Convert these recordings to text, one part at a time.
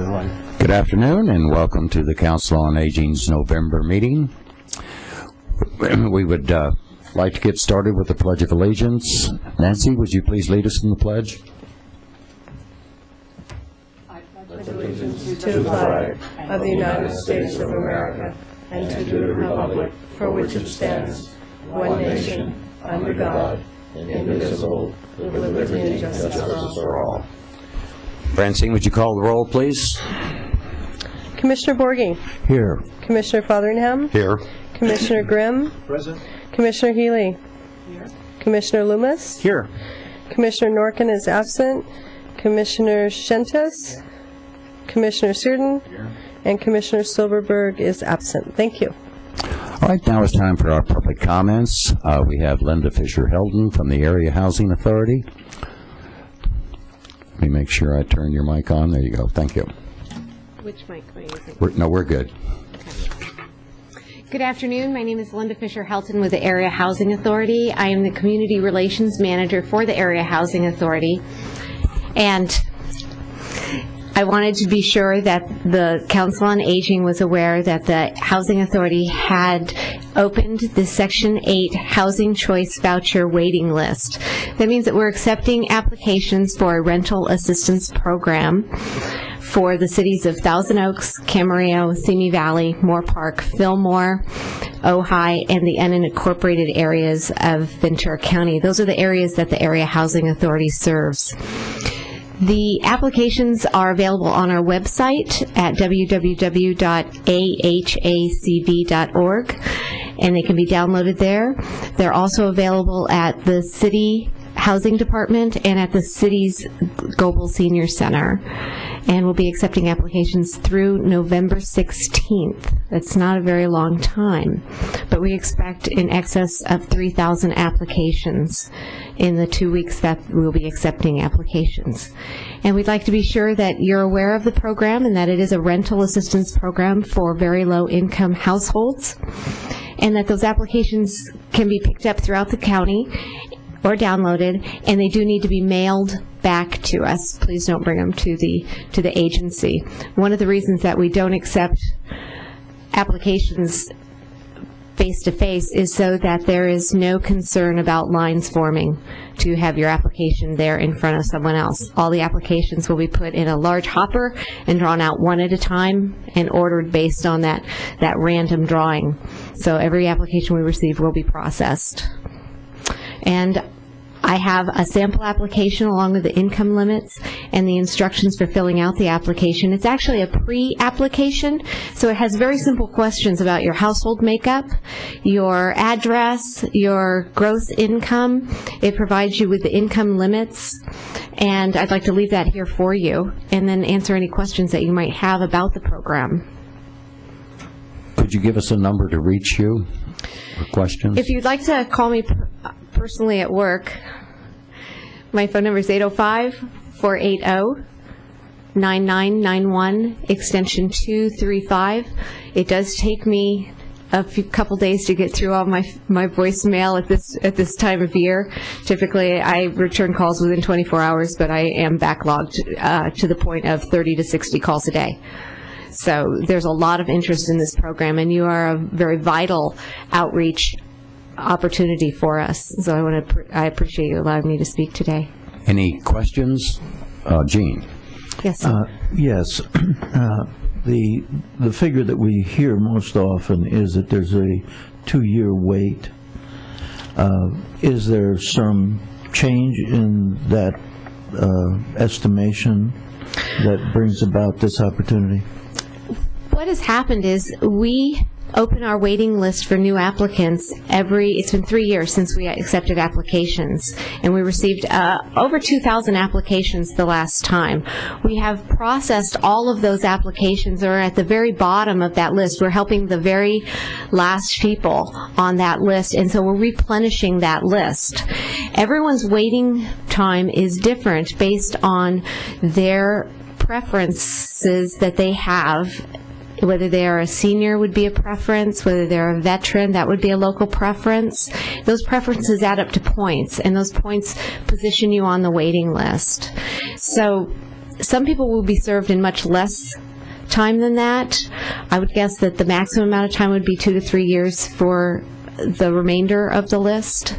everyone. Good afternoon, and welcome to the Council on Aging's November meeting. We would like to get started with the Pledge of Allegiance. Nancy, would you please lead us in the pledge? I pledge allegiance to the flag of the United States of America and to the republic for which it stands, one nation, under God, indivisible, with liberty and justice for all. Francine, would you call the roll, please? Commissioner Borging. Here. Commissioner Fotheringham. Here. Commissioner Grimm. Present. Commissioner Healy. Here. Commissioner Loomis. Here. Commissioner Norkin is absent. Commissioner Shentas. Commissioner Surden. Here. And Commissioner Silverberg is absent. Thank you. All right, now it's time for our public comments. We have Linda Fisher-Heldon from the Area Housing Authority. Let me make sure I turn your mic on. There you go. Thank you. Which mic am I using? We're good. Okay. Good afternoon. My name is Linda Fisher-Helton with the Area Housing Authority. I am the Community Relations Manager for the Area Housing Authority. And I wanted to be sure that the Council on Aging was aware that the Housing Authority had opened the Section 8 Housing Choice Voucher waiting list. That means that we're accepting applications for a rental assistance program for the cities of Thousand Oaks, Camarillo, Simi Valley, Moore Park, Fillmore, Ojai, and the unincorporated areas of Ventura County. Those are the areas that the Area Housing Authority serves. The applications are available on our website at www.ahacv.org, and they can be downloaded there. They're also available at the City Housing Department and at the city's Global Senior Center. And we'll be accepting applications through November 16th. That's not a very long time, but we expect in excess of 3,000 applications in the 2 weeks that we'll be accepting applications. And we'd like to be sure that you're aware of the program and that it is a rental assistance program for very low-income households, and that those applications can be picked up throughout the county or downloaded, and they do need to be mailed back to us. Please don't bring them to the agency. One of the reasons that we don't accept applications face-to-face is so that there is no concern about lines forming to have your application there in front of someone else. All the applications will be put in a large hopper and drawn out one at a time and ordered based on that random drawing. So every application we receive will be processed. And I have a sample application along with the income limits and the instructions for filling out the application. It's actually a pre-application, so it has very simple questions about your household makeup, your address, your gross income. It provides you with the income limits, and I'd like to leave that here for you and then answer any questions that you might have about the program. Could you give us a number to reach you for questions? If you'd like to call me personally at work, my phone number is 805-480-9991, extension 235. It does take me a couple days to get through all my voicemail at this time of year. Typically, I return calls within 24 hours, but I am backlogged to the point of 30 to 60 calls a day. So there's a lot of interest in this program, and you are a very vital outreach opportunity for us. So I appreciate you allowing me to speak today. Any questions? Gene? Yes. Yes. The figure that we hear most often is that there's a 2-year wait. Is there some change in that estimation that brings about this opportunity? What has happened is we open our waiting list for new applicants it's been 3 years since we accepted applications, and we received over 2,000 applications the last time. We have processed all of those applications that are at the very bottom of that list. We're helping the very last people on that list, and so we're replenishing that list. Everyone's waiting time is different based on their preferences that they have. Whether they are a senior would be a preference, whether they're a veteran, that would be a local preference. Those preferences add up to points, and those points position you on the waiting list. So some people will be served in much less time than that. I would guess that the maximum amount of time would be 2 to 3 years for the remainder of the list.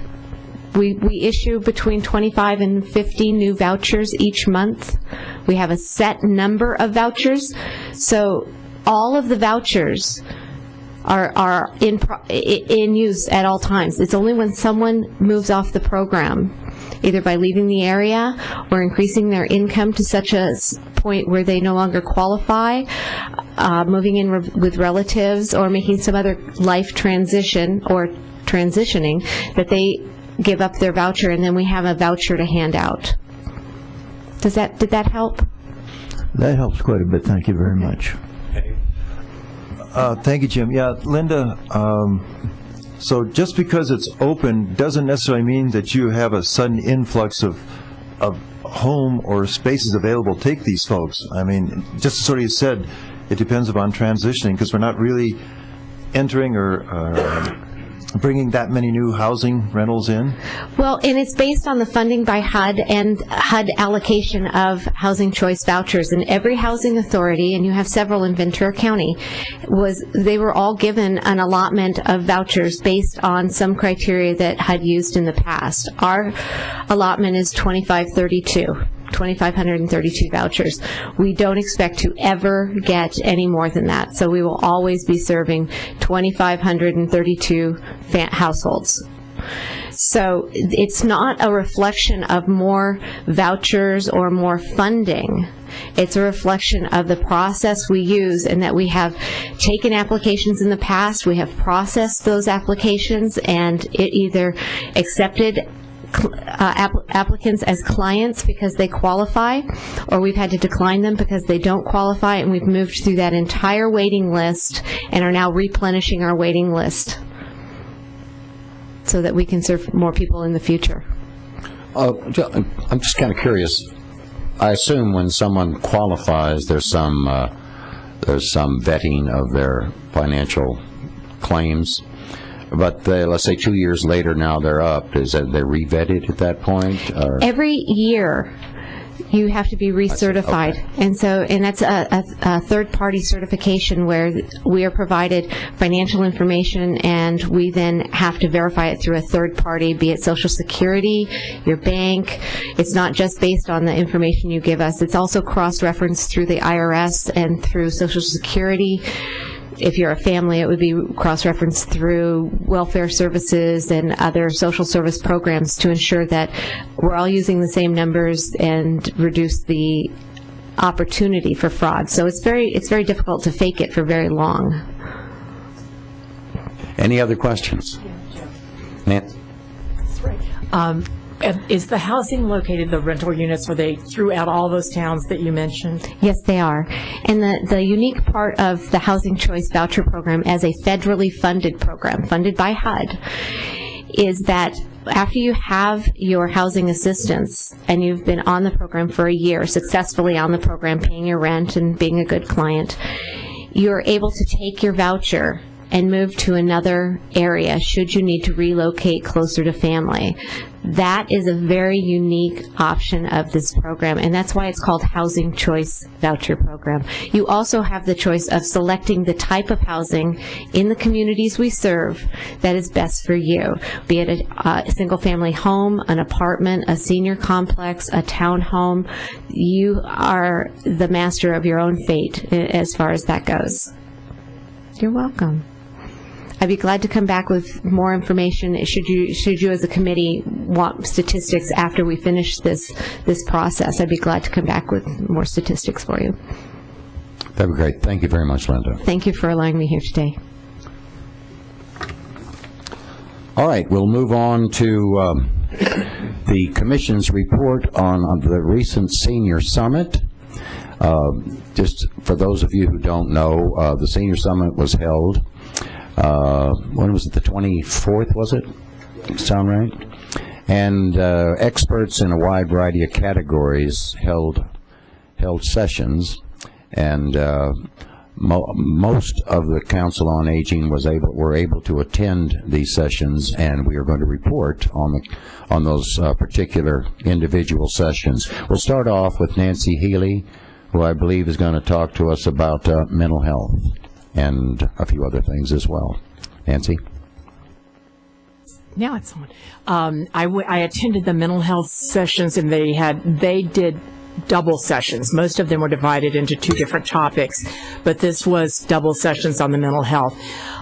We issue between 25 and 50 new vouchers each month. We have a set number of vouchers, so all of the vouchers are in use at all times. It's only when someone moves off the program, either by leaving the area or increasing their income to such a point where they no longer qualify, moving in with relatives, or making some other life transition or transitioning, that they give up their voucher, and then we have a voucher to hand out. Did that help? That helps quite a bit. Thank you very much. Thank you, Jim. Yeah, Linda, so just because it's open doesn't necessarily mean that you have a sudden influx of home or spaces available to take these folks. I mean, just sort of you said, it depends upon transitioning, because we're not really entering or bringing that many new housing rentals in? Well, and it's based on the funding by HUD and HUD allocation of housing choice vouchers. And every housing authority, and you have several in Ventura County, they were all given an allotment of vouchers based on some criteria that HUD used in the past. Our allotment is 2,532 vouchers. We don't expect to ever get any more than that, so we will always be serving 2,532 households. So it's not a reflection of more vouchers or more funding. It's a reflection of the process we use, and that we have taken applications in the past, we have processed those applications, and it either accepted applicants as clients because they qualify, or we've had to decline them because they don't qualify, and we've moved through that entire waiting list and are now replenishing our waiting list so that we can serve more people in the future. I'm just kind of curious. I assume when someone qualifies, there's some vetting of their financial claims. But let's say 2 years later, now they're up. Is that they're re-vetted at that point? Or? Every year, you have to be recertified, okay. and that's a third-party certification where we are provided financial information, and we then have to verify it through a third party, be it Social Security, your bank. It's not just based on the information you give us. It's also cross-referenced through the IRS and through Social Security. If you're a family, it would be cross-referenced through welfare services and other social service programs to ensure that we're all using the same numbers and reduce the opportunity for fraud. So it's very difficult to fake it for very long. Any other questions? Nancy? That's right. Is the housing located, the rental units, are they throughout all those towns that you mentioned? Yes, they are. And the unique part of the Housing Choice Voucher Program as a federally funded program, funded by HUD, is that after you have your housing assistance and you've been on the program for a year, successfully on the program, paying your rent and being a good client, you're able to take your voucher and move to another area should you need to relocate closer to family. That is a very unique option of this program, and that's why it's called Housing Choice Voucher Program. You also have the choice of selecting the type of housing in the communities we serve that is best for you, be it a single-family home, an apartment, a senior complex, a townhome. You are the master of your own fate as far as that goes. You're welcome. I'd be glad to come back with more information should you as a committee want statistics after we finish this process. I'd be glad to come back with more statistics for you. That'd be great. Thank you very much, Linda. Thank you for allowing me here today. All right, we'll move on to the Commission's report on the recent Senior Summit. Just for those of you who don't know, the Senior Summit was held when was it, the 24th, was it? Sound right? And experts in a wide variety of categories held sessions, and most of the Council on Aging were able to attend these sessions, and we are going to report on those particular individual sessions. We'll start off with Nancy Healy, who I believe is going to talk to us about mental health and a few other things as well. Nancy? Now it's on. I attended the mental health sessions, and they did double sessions. Most of them were divided into two different topics, but this was double sessions on the mental health.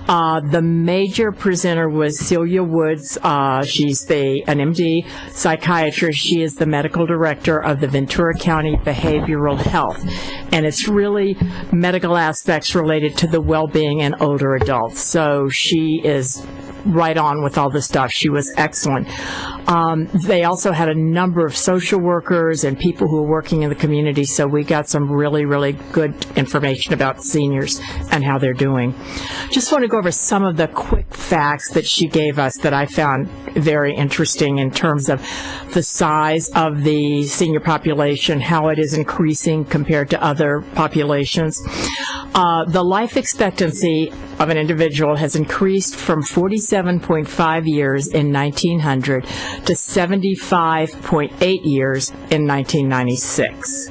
The major presenter was Celia Woods. She's an MD psychiatrist. She is the medical director of the Ventura County Behavioral Health, and it's really medical aspects related to the well-being in older adults. So she is right on with all the stuff. She was excellent. They also had a number of social workers and people who are working in the community, so we got some really, really good information about seniors and how they're doing. Just want to go over some of the quick facts that she gave us that I found very interesting in terms of the size of the senior population, how it is increasing compared to other populations. The life expectancy of an individual has increased from 47.5 years in 1900 to 75.8 years in 1996.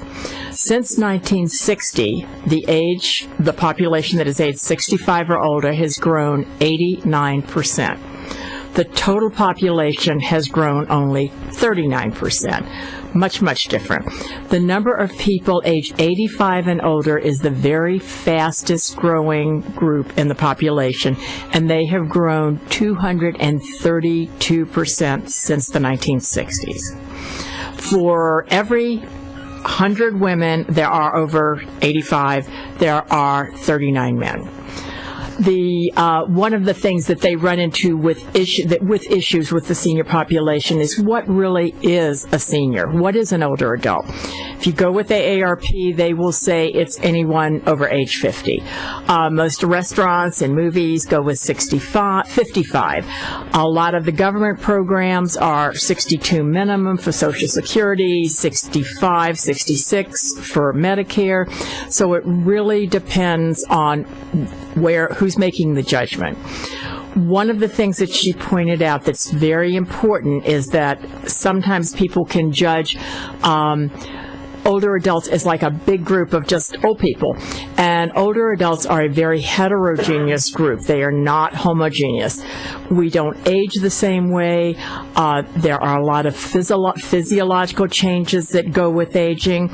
Since 1960, the population that is age 65 or older has grown 89%. The total population has grown only 39%. Much, much different. The number of people aged 85 and older is the very fastest growing group in the population, and they have grown 232% since the 1960s. For every 100 women there are over 85, there are 39 men. One of the things that they run into with issues with the senior population is what really is a senior? What is an older adult? If you go with AARP, they will say it's anyone over age 50. Most restaurants and movies go with 55. A lot of the government programs are 62 minimum for Social Security, 65, 66 for Medicare. So it really depends on who's making the judgment. One of the things that she pointed out that's very important is that sometimes people can judge older adults as like a big group of just old people. And older adults are a very heterogeneous group. They are not homogeneous. We don't age the same way. There are a lot of physiological changes that go with aging.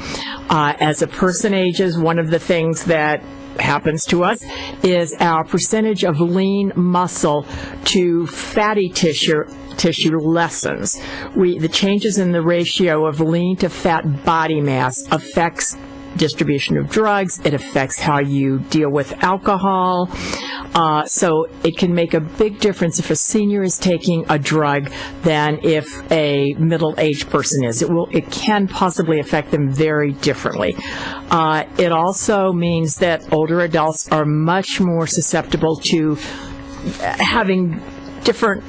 As a person ages, one of the things that happens to us is our percentage of lean muscle to fatty tissue lessens. The changes in the ratio of lean to fat body mass affects distribution of drugs. It affects how you deal with alcohol. So it can make a big difference if a senior is taking a drug than if a middle-aged person is. It can possibly affect them very differently. It also means that older adults are much more susceptible to having different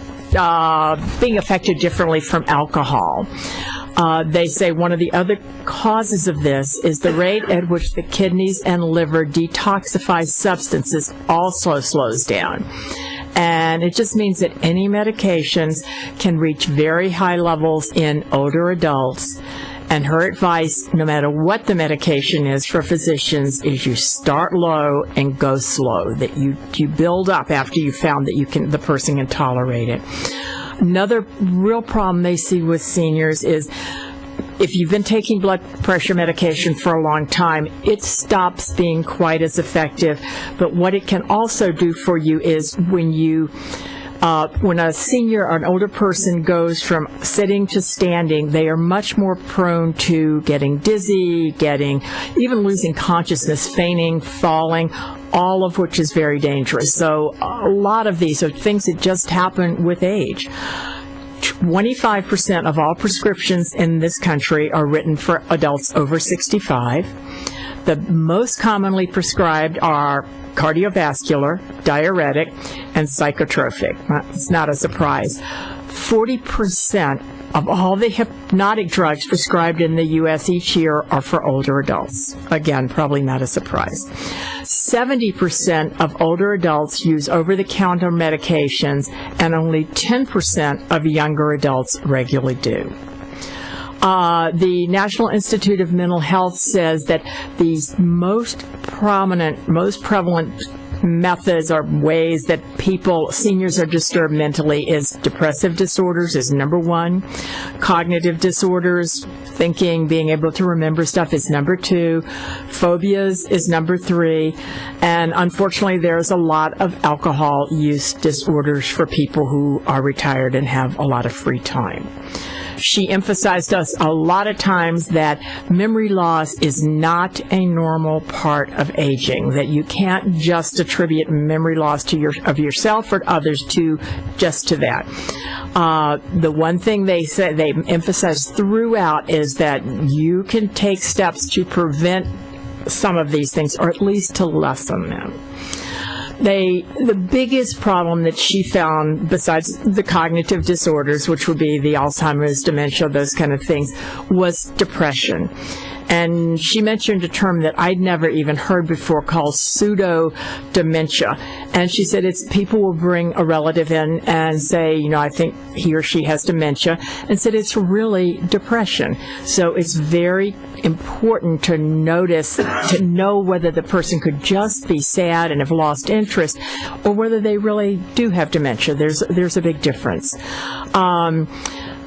being affected differently from alcohol. They say one of the other causes of this is the rate at which the kidneys and liver detoxify substances also slows down. And it just means that any medications can reach very high levels in older adults. And her advice, no matter what the medication is for physicians, is you start low and go slow, that you build up after you found that the person can tolerate it. Another real problem they see with seniors is if you've been taking blood pressure medication for a long time, it stops being quite as effective. But what it can also do for you is when a senior or an older person goes from sitting to standing, they are much more prone to getting dizzy, even losing consciousness, fainting, falling, all of which is very dangerous. So a lot of these are things that just happen with age. 25% of all prescriptions in this country are written for adults over 65. The most commonly prescribed are cardiovascular, diuretic, and psychotropic. It's not a surprise. 40% of all the hypnotic drugs prescribed in the U.S. each year are for older adults. Again, probably not a surprise. 70% of older adults use over-the-counter medications, and only 10% of younger adults regularly do. The National Institute of Mental Health says that these most prevalent methods or ways that seniors are disturbed mentally is depressive disorders is number one. Cognitive disorders, thinking, being able to remember stuff is number two. Phobias is number three. And unfortunately, there's a lot of alcohol use disorders for people who are retired and have a lot of free time. She emphasized to us a lot of times that memory loss is not a normal part of aging, that you can't just attribute memory loss to yourself or others to that. The one thing they emphasize throughout is that you can take steps to prevent some of these things, or at least to lessen them. The biggest problem that she found, besides the cognitive disorders, which would be the Alzheimer's, dementia, those kind of things, was depression. And she mentioned a term that I'd never even heard before called pseudo-dementia. And she said people will bring a relative in and say, I think he or she has dementia, and said it's really depression. So it's very important to know whether the person could just be sad and have lost interest, or whether they really do have dementia. There's a big difference.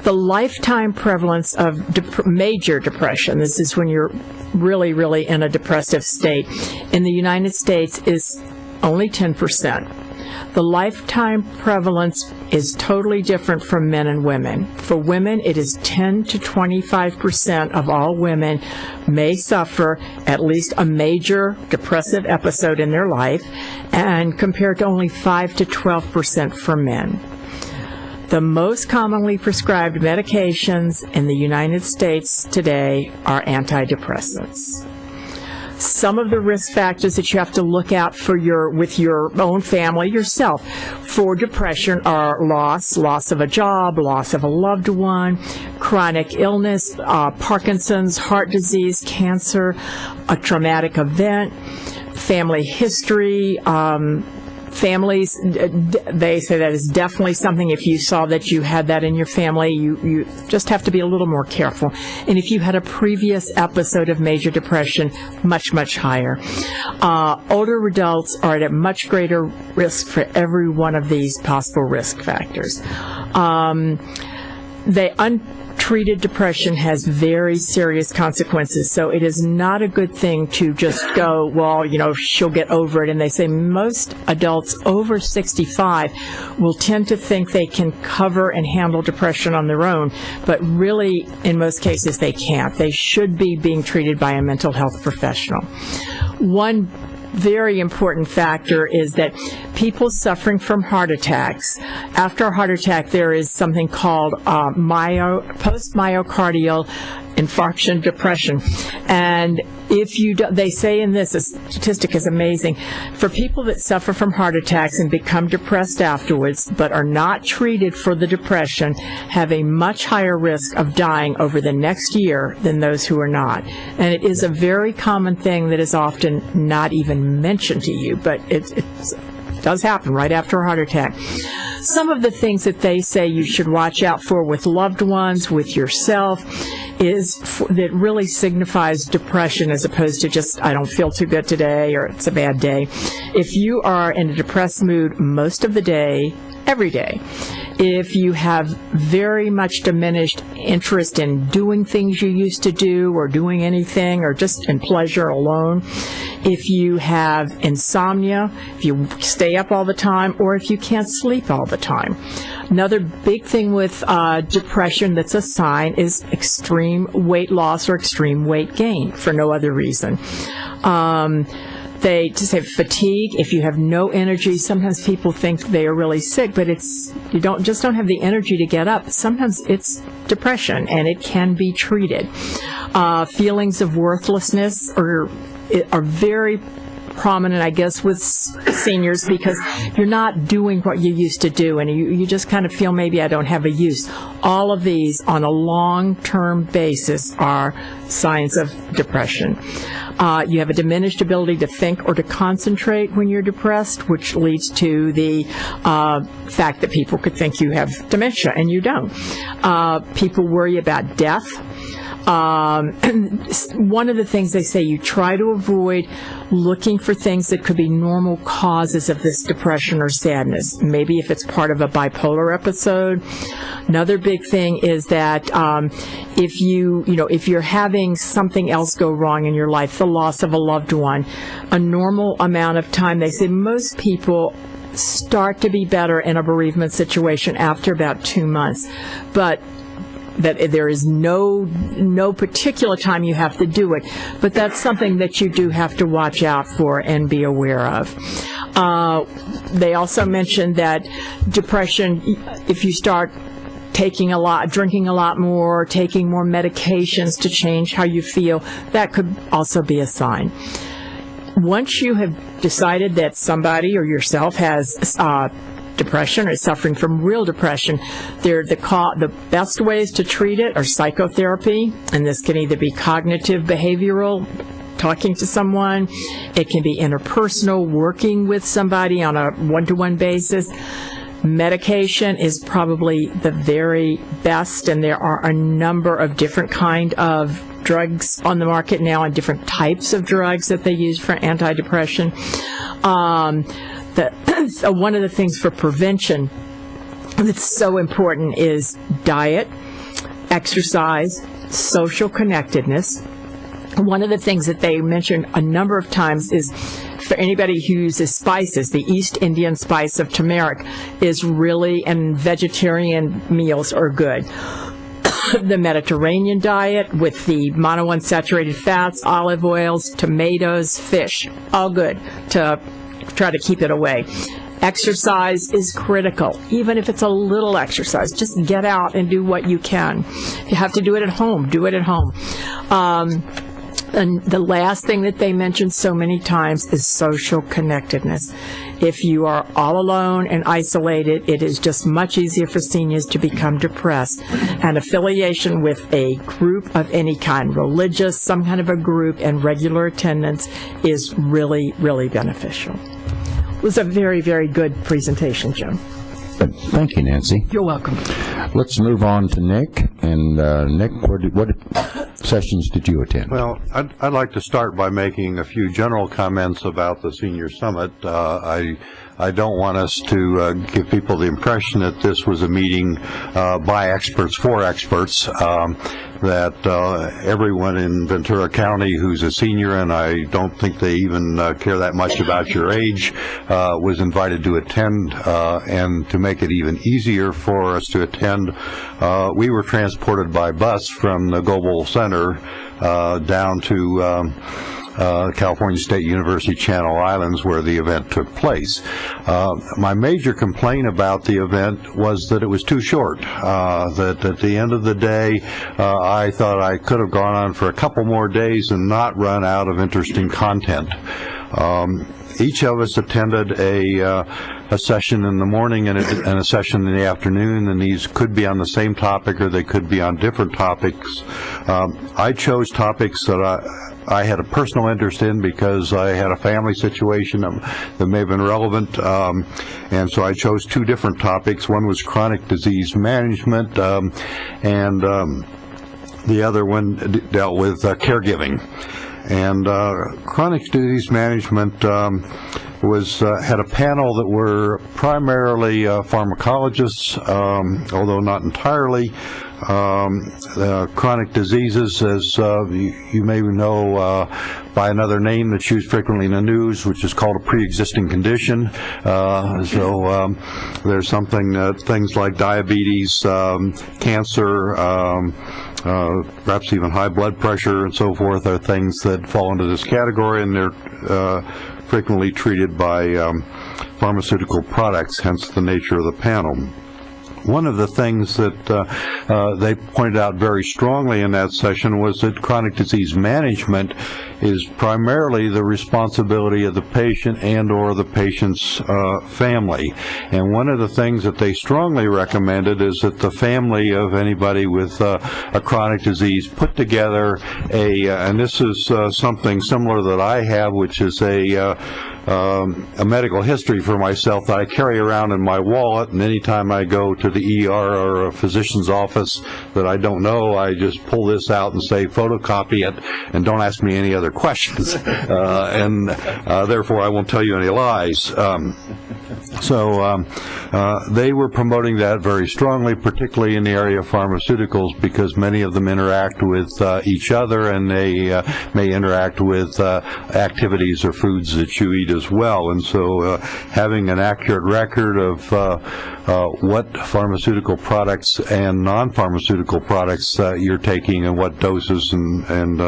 The lifetime prevalence of major depression, this is when you're really, really in a depressive state, in the United States is only 10%. The lifetime prevalence is totally different from men and women. For women, it is 10 to 25% of all women may suffer at least a major depressive episode in their life, and compared to only 5 to 12% for men. The most commonly prescribed medications in the United States today are antidepressants. Some of the risk factors that you have to look out for with your own family, yourself, for depression are loss of a job, loss of a loved one, chronic illness, Parkinson's, heart disease, cancer, a traumatic event, family history, families, they say that is definitely something. If you saw that you had that in your family, you just have to be a little more careful. And if you had a previous episode of major depression, much, much higher. Older adults are at a much greater risk for every one of these possible risk factors. Untreated depression has very serious consequences, so it is not a good thing to just go, she'll get over it. And they say most adults over 65 will tend to think they can cover and handle depression on their own, but really, in most cases, they can't. They should be being treated by a mental health professional. One very important factor is that people suffering from heart attacks, after a heart attack, there is something called post-myocardial infarction depression. And they say in this, a statistic is amazing, for people that suffer from heart attacks and become depressed afterwards, but are not treated for the depression, have a much higher risk of dying over the next year than those who are not. And it is a very common thing that is often not even mentioned to you, but it does happen right after a heart attack. Some of the things that they say you should watch out for with loved ones, with yourself, that really signifies depression as opposed to just, I don't feel too good today, or it's a bad day. If you are in a depressed mood most of the day, every day, if you have very much diminished interest in doing things you used to do, or doing anything, or just in pleasure alone, if you have insomnia, if you stay up all the time, or if you can't sleep all the time. Another big thing with depression that's a sign is extreme weight loss or extreme weight gain for no other reason. They just have fatigue. If you have no energy, sometimes people think they are really sick, but you don't have the energy to get up. Sometimes it's depression, and it can be treated. Feelings of worthlessness are very prominent, I guess, with seniors because you're not doing what you used to do, and you just kind of feel maybe I don't have a use. All of these, on a long-term basis, are signs of depression. You have a diminished ability to think or to concentrate when you're depressed, which leads to the fact that people could think you have dementia, and you don't. People worry about death. One of the things they say, you try to avoid looking for things that could be normal causes of this depression or sadness. Maybe if it's part of a bipolar episode. Another big thing is that if you're having something else go wrong in your life, the loss of a loved one, a normal amount of time, they say most people start to be better in a bereavement situation after about 2 months. But that there is no particular time you have to do it, but that's something that you do have to watch out for and be aware of. They also mentioned that depression, if you start drinking a lot more, taking more medications to change how you feel, that could also be a sign. Once you have decided that somebody or yourself has depression or is suffering from real depression, the best ways to treat it are psychotherapy, and this can either be cognitive behavioral, talking to someone, it can be interpersonal, working with somebody on a one-to-one basis. Medication is probably the very best, and there are a number of different kind of drugs on the market now and different types of drugs that they use for antidepressant. One of the things for prevention that's so important is diet, exercise, social connectedness. One of the things that they mentioned a number of times is for anybody who uses spices, the East Indian spice of turmeric is really, and vegetarian meals are good. The Mediterranean diet with the monounsaturated fats, olive oils, tomatoes, fish, all good to try to keep it away. Exercise is critical, even if it's a little exercise. Just get out and do what you can. If you have to do it at home, do it at home. And the last thing that they mentioned so many times is social connectedness. If you are all alone and isolated, it is just much easier for seniors to become depressed. And affiliation with a group of any kind, religious, some kind of a group, and regular attendance is really, really beneficial. It was a very, very good presentation, Jim. Thank you, Nancy. You're welcome. Let's move on to Nick. And Nick, what sessions did you attend? Well, I'd like to start by making a few general comments about the Senior Summit. I don't want us to give people the impression that this was a meeting by experts for experts, that everyone in Ventura County who's a senior, and I don't think they even care that much about your age, was invited to attend. And to make it even easier for us to attend, we were transported by bus from the Global Center down to California State University Channel Islands, where the event took place. My major complaint about the event was that it was too short. That at the end of the day, I thought I could have gone on for a couple more days and not run out of interesting content. Each of us attended a session in the morning and a session in the afternoon, and these could be on the same topic or they could be on different topics. I chose topics that I had a personal interest in because I had a family situation that may have been relevant, and so I chose two different topics. One was chronic disease management, and the other one dealt with caregiving. And chronic disease management had a panel that were primarily pharmacologists, although not entirely. Chronic diseases, as you may know by another name that's used frequently in the news, which is called a pre-existing condition. So there's things like diabetes, cancer, perhaps even high blood pressure and so forth are things that fall into this category, and they're frequently treated by pharmaceutical products, hence the nature of the panel. One of the things that they pointed out very strongly in that session was that chronic disease management is primarily the responsibility of the patient and or the patient's family. And one of the things that they strongly recommended is that the family of anybody with a chronic disease put together and this is something similar that I have, which is a medical history for myself that I carry around in my wallet, and anytime I go to the ER or a physician's office that I don't know, I just pull this out and say photocopy it and don't ask me any other questions, and therefore I won't tell you any lies. So they were promoting that very strongly, particularly in the area of pharmaceuticals, because many of them interact with each other, and they may interact with activities or foods that you eat as well. And so having an accurate record of what pharmaceutical products and non-pharmaceutical products you're taking and what doses and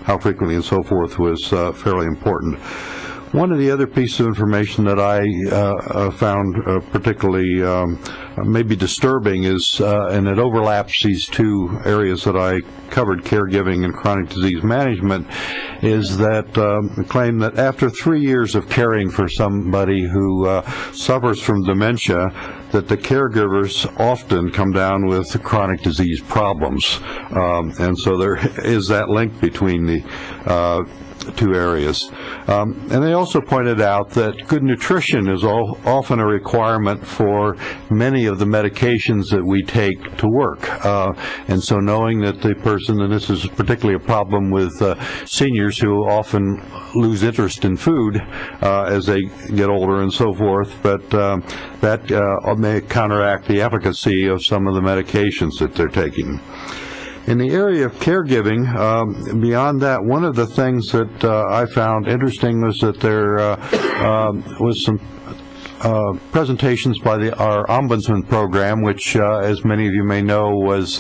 how frequently and so forth was fairly important. One of the other pieces of information that I found particularly maybe disturbing is, and it overlaps these two areas that I covered, caregiving and chronic disease management, is that claim that after 3 years of caring for somebody who suffers from dementia, that the caregivers often come down with chronic disease problems. And so there is that link between the two areas. And they also pointed out that good nutrition is often a requirement for many of the medications that we take to work. And so knowing that the person, and this is particularly a problem with seniors who often lose interest in food as they get older and so forth, but that may counteract the efficacy of some of the medications that they're taking. In the area of caregiving, beyond that, one of the things that I found interesting was that there was some presentations by our Ombudsman program, which, as many of you may know, was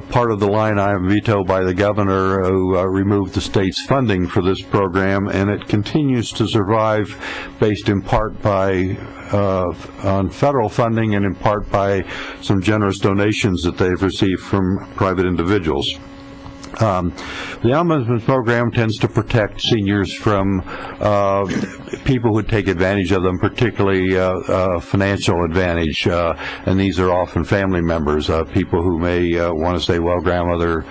part of the line item veto by the governor who removed the state's funding for this program, and it continues to survive based in part by on federal funding and in part by some generous donations that they've received from private individuals. The Ombudsman program tends to protect seniors from people who take advantage of them, particularly financial advantage, and these are often family members, people who may want to say, well, grandmother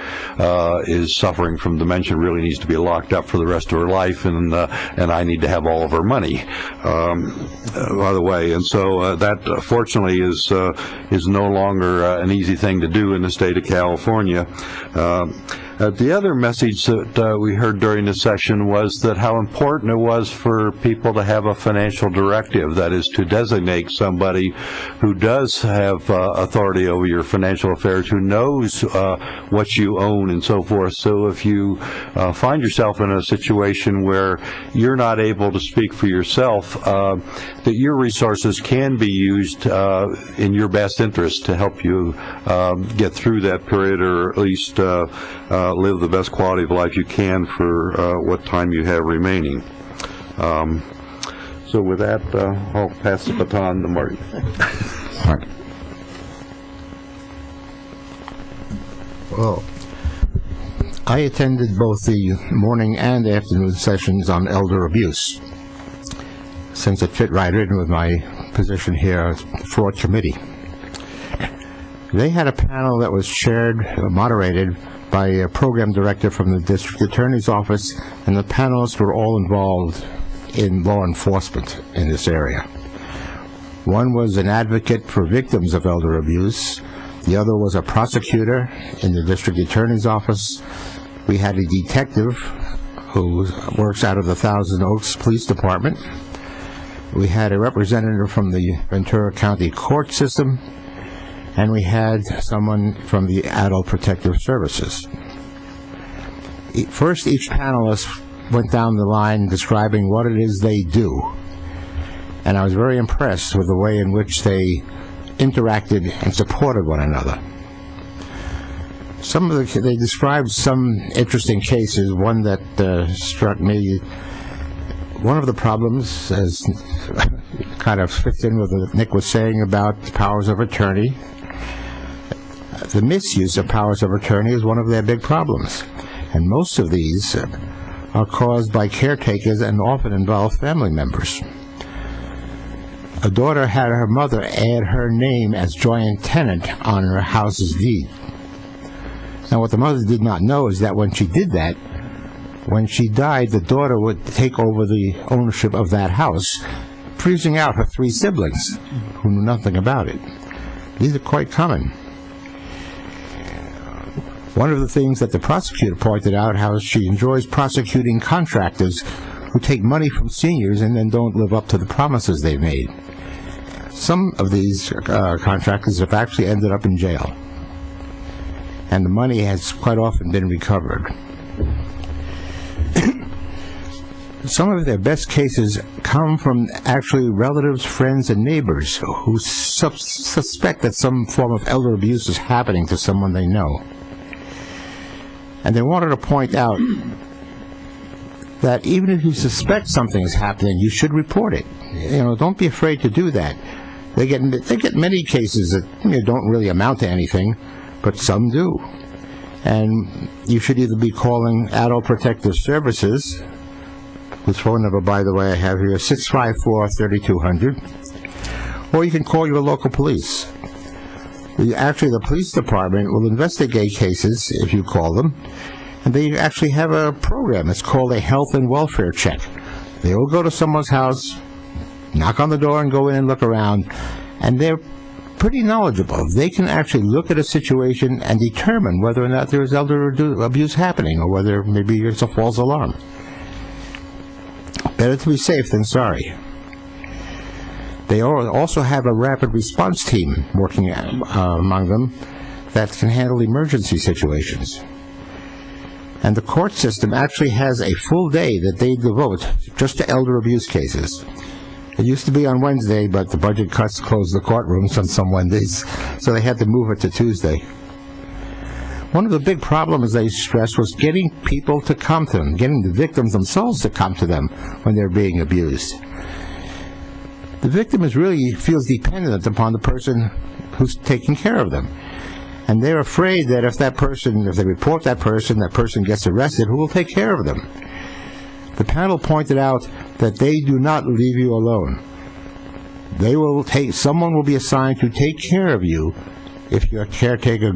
is suffering from dementia, really needs to be locked up for the rest of her life, and I need to have all of her money, by the way. And so that, fortunately, is no longer an easy thing to do in the state of California. The other message that we heard during the session was that how important it was for people to have a financial directive, that is, to designate somebody who does have authority over your financial affairs, who knows what you own and so forth. So if you find yourself in a situation where you're not able to speak for yourself, that your resources can be used in your best interest to help you get through that period, or at least live the best quality of life you can for what time you have remaining. So with that, I'll pass the baton to Marty. Marty. Well, I attended both the morning and afternoon sessions on elder abuse, since it fit right in with my position here for committee. They had a panel that was moderated by a program director from the district attorney's office, and the panelists were all involved in law enforcement in this area. One was an advocate for victims of elder abuse. The other was a prosecutor in the district attorney's office. We had a detective who works out of the Thousand Oaks Police Department. We had a representative from the Ventura County court system, and we had someone from the Adult Protective Services. First, each panelist went down the line describing what it is they do, and I was very impressed with the way in which they interacted and supported one another. They described some interesting cases. One that struck me, one of the problems, as kind of fits in with what Nick was saying about powers of attorney. The misuse of powers of attorney is one of their big problems, and most of these are caused by caretakers and often involve family members. A daughter had her mother add her name as joint tenant on her house's deed. Now, what the mother did not know is that when she did that, when she died, the daughter would take over the ownership of that house, freezing out her 3 siblings who knew nothing about it. These are quite common. One of the things that the prosecutor pointed out, how she enjoys prosecuting contractors who take money from seniors and then don't live up to the promises they made. Some of these contractors have actually ended up in jail, and the money has quite often been recovered. Some of their best cases come from actually relatives, friends, and neighbors who suspect that some form of elder abuse is happening to someone they know. And they wanted to point out that even if you suspect something is happening, you should report it. Don't be afraid to do that. They get many cases that don't really amount to anything, but some do. And you should either be calling Adult Protective Services, whose phone number, by the way, I have here, 654-3200, or you can call your local police. Actually, the police department will investigate cases if you call them, and they actually have a program. It's called a health and welfare check. They will go to someone's house, knock on the door and go in and look around, and they're pretty knowledgeable. They can actually look at a situation and determine whether or not there is elder abuse happening, or whether maybe it's a false alarm. Better to be safe than sorry. They also have a rapid response team working among them that can handle emergency situations. And the court system actually has a full day that they devote just to elder abuse cases. It used to be on Wednesday, but the budget cuts closed the courtrooms on some Wednesdays, so they had to move it to Tuesday. One of the big problems they stressed was getting people to come to them, getting the victims themselves to come to them when they're being abused. The victim feels dependent upon the person who's taking care of them. And they're afraid that if they report that person gets arrested, who will take care of them? The panel pointed out that they do not leave you alone. Someone will be assigned to take care of you if your caretaker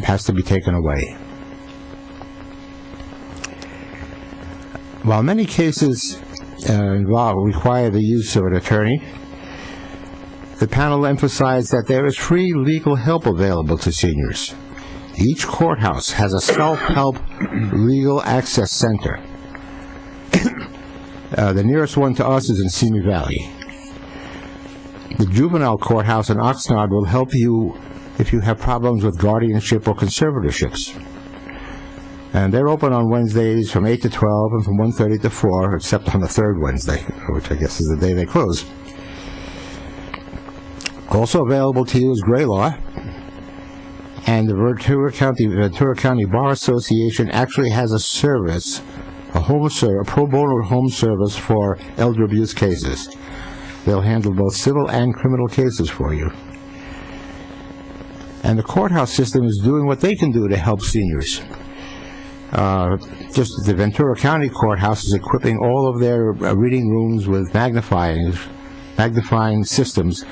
has to be taken away. While many cases require the use of an attorney, the panel emphasized that there is free legal help available to seniors. Each courthouse has a self-help legal access center. The nearest one to us is in Simi Valley. The juvenile courthouse in Oxnard will help you if you have problems with guardianship or conservatorships. And they're open on Wednesdays from 8 to 12 and from 1:30 to 4, except on the third Wednesday, which I guess is the day they close. Also available to you is Gray Law, and the Ventura County Bar Association actually has a service, a pro bono home service for elder abuse cases. They'll handle both civil and criminal cases for you. And the courthouse system is doing what they can do to help seniors. Just the Ventura County Courthouse is equipping all of their reading rooms with magnifying systems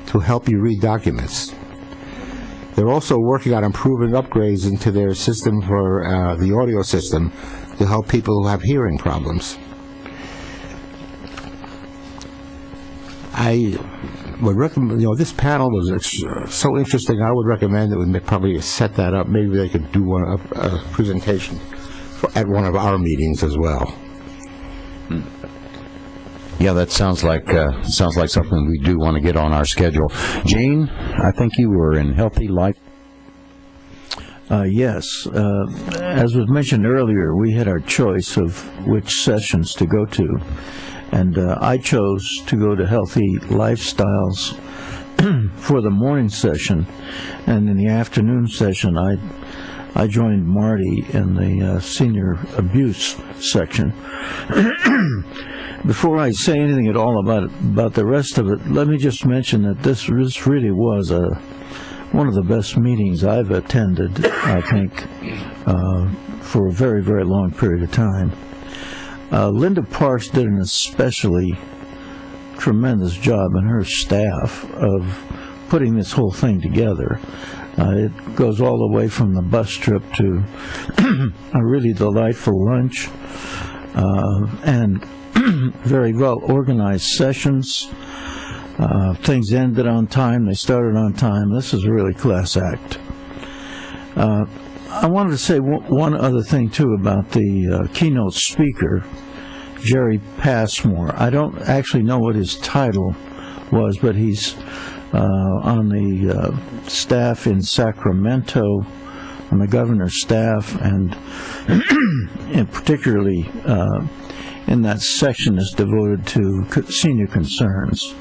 to help you read documents. They're also working on improving upgrades into their system for the audio system to help people who have hearing problems. I would recommend, this panel was so interesting, I would recommend that we probably set that up. Maybe they could do a presentation at one of our meetings as well. Yeah, that sounds like something we do want to get on our schedule. Gene, I think you were in Healthy Life. Yes. As was mentioned earlier, we had our choice of which sessions to go to. And I chose to go to Healthy Lifestyles for the morning session. And in the afternoon session, I joined Marty in the senior abuse section. Before I say anything at all about the rest of it, let me just mention that this really was one of the best meetings I've attended, I think, for a very, very long period of time. Linda Parks did an especially tremendous job, and her staff, of putting this whole thing together. It goes all the way from the bus trip to a really delightful lunch, and very well organized sessions. Things ended on time, they started on time. This is a really class act. I wanted to say one other thing too about the keynote speaker, Jerry Passmore. I don't actually know what his title was, but he's on the staff in Sacramento, on the governor's staff, and particularly in that section is devoted to senior concerns.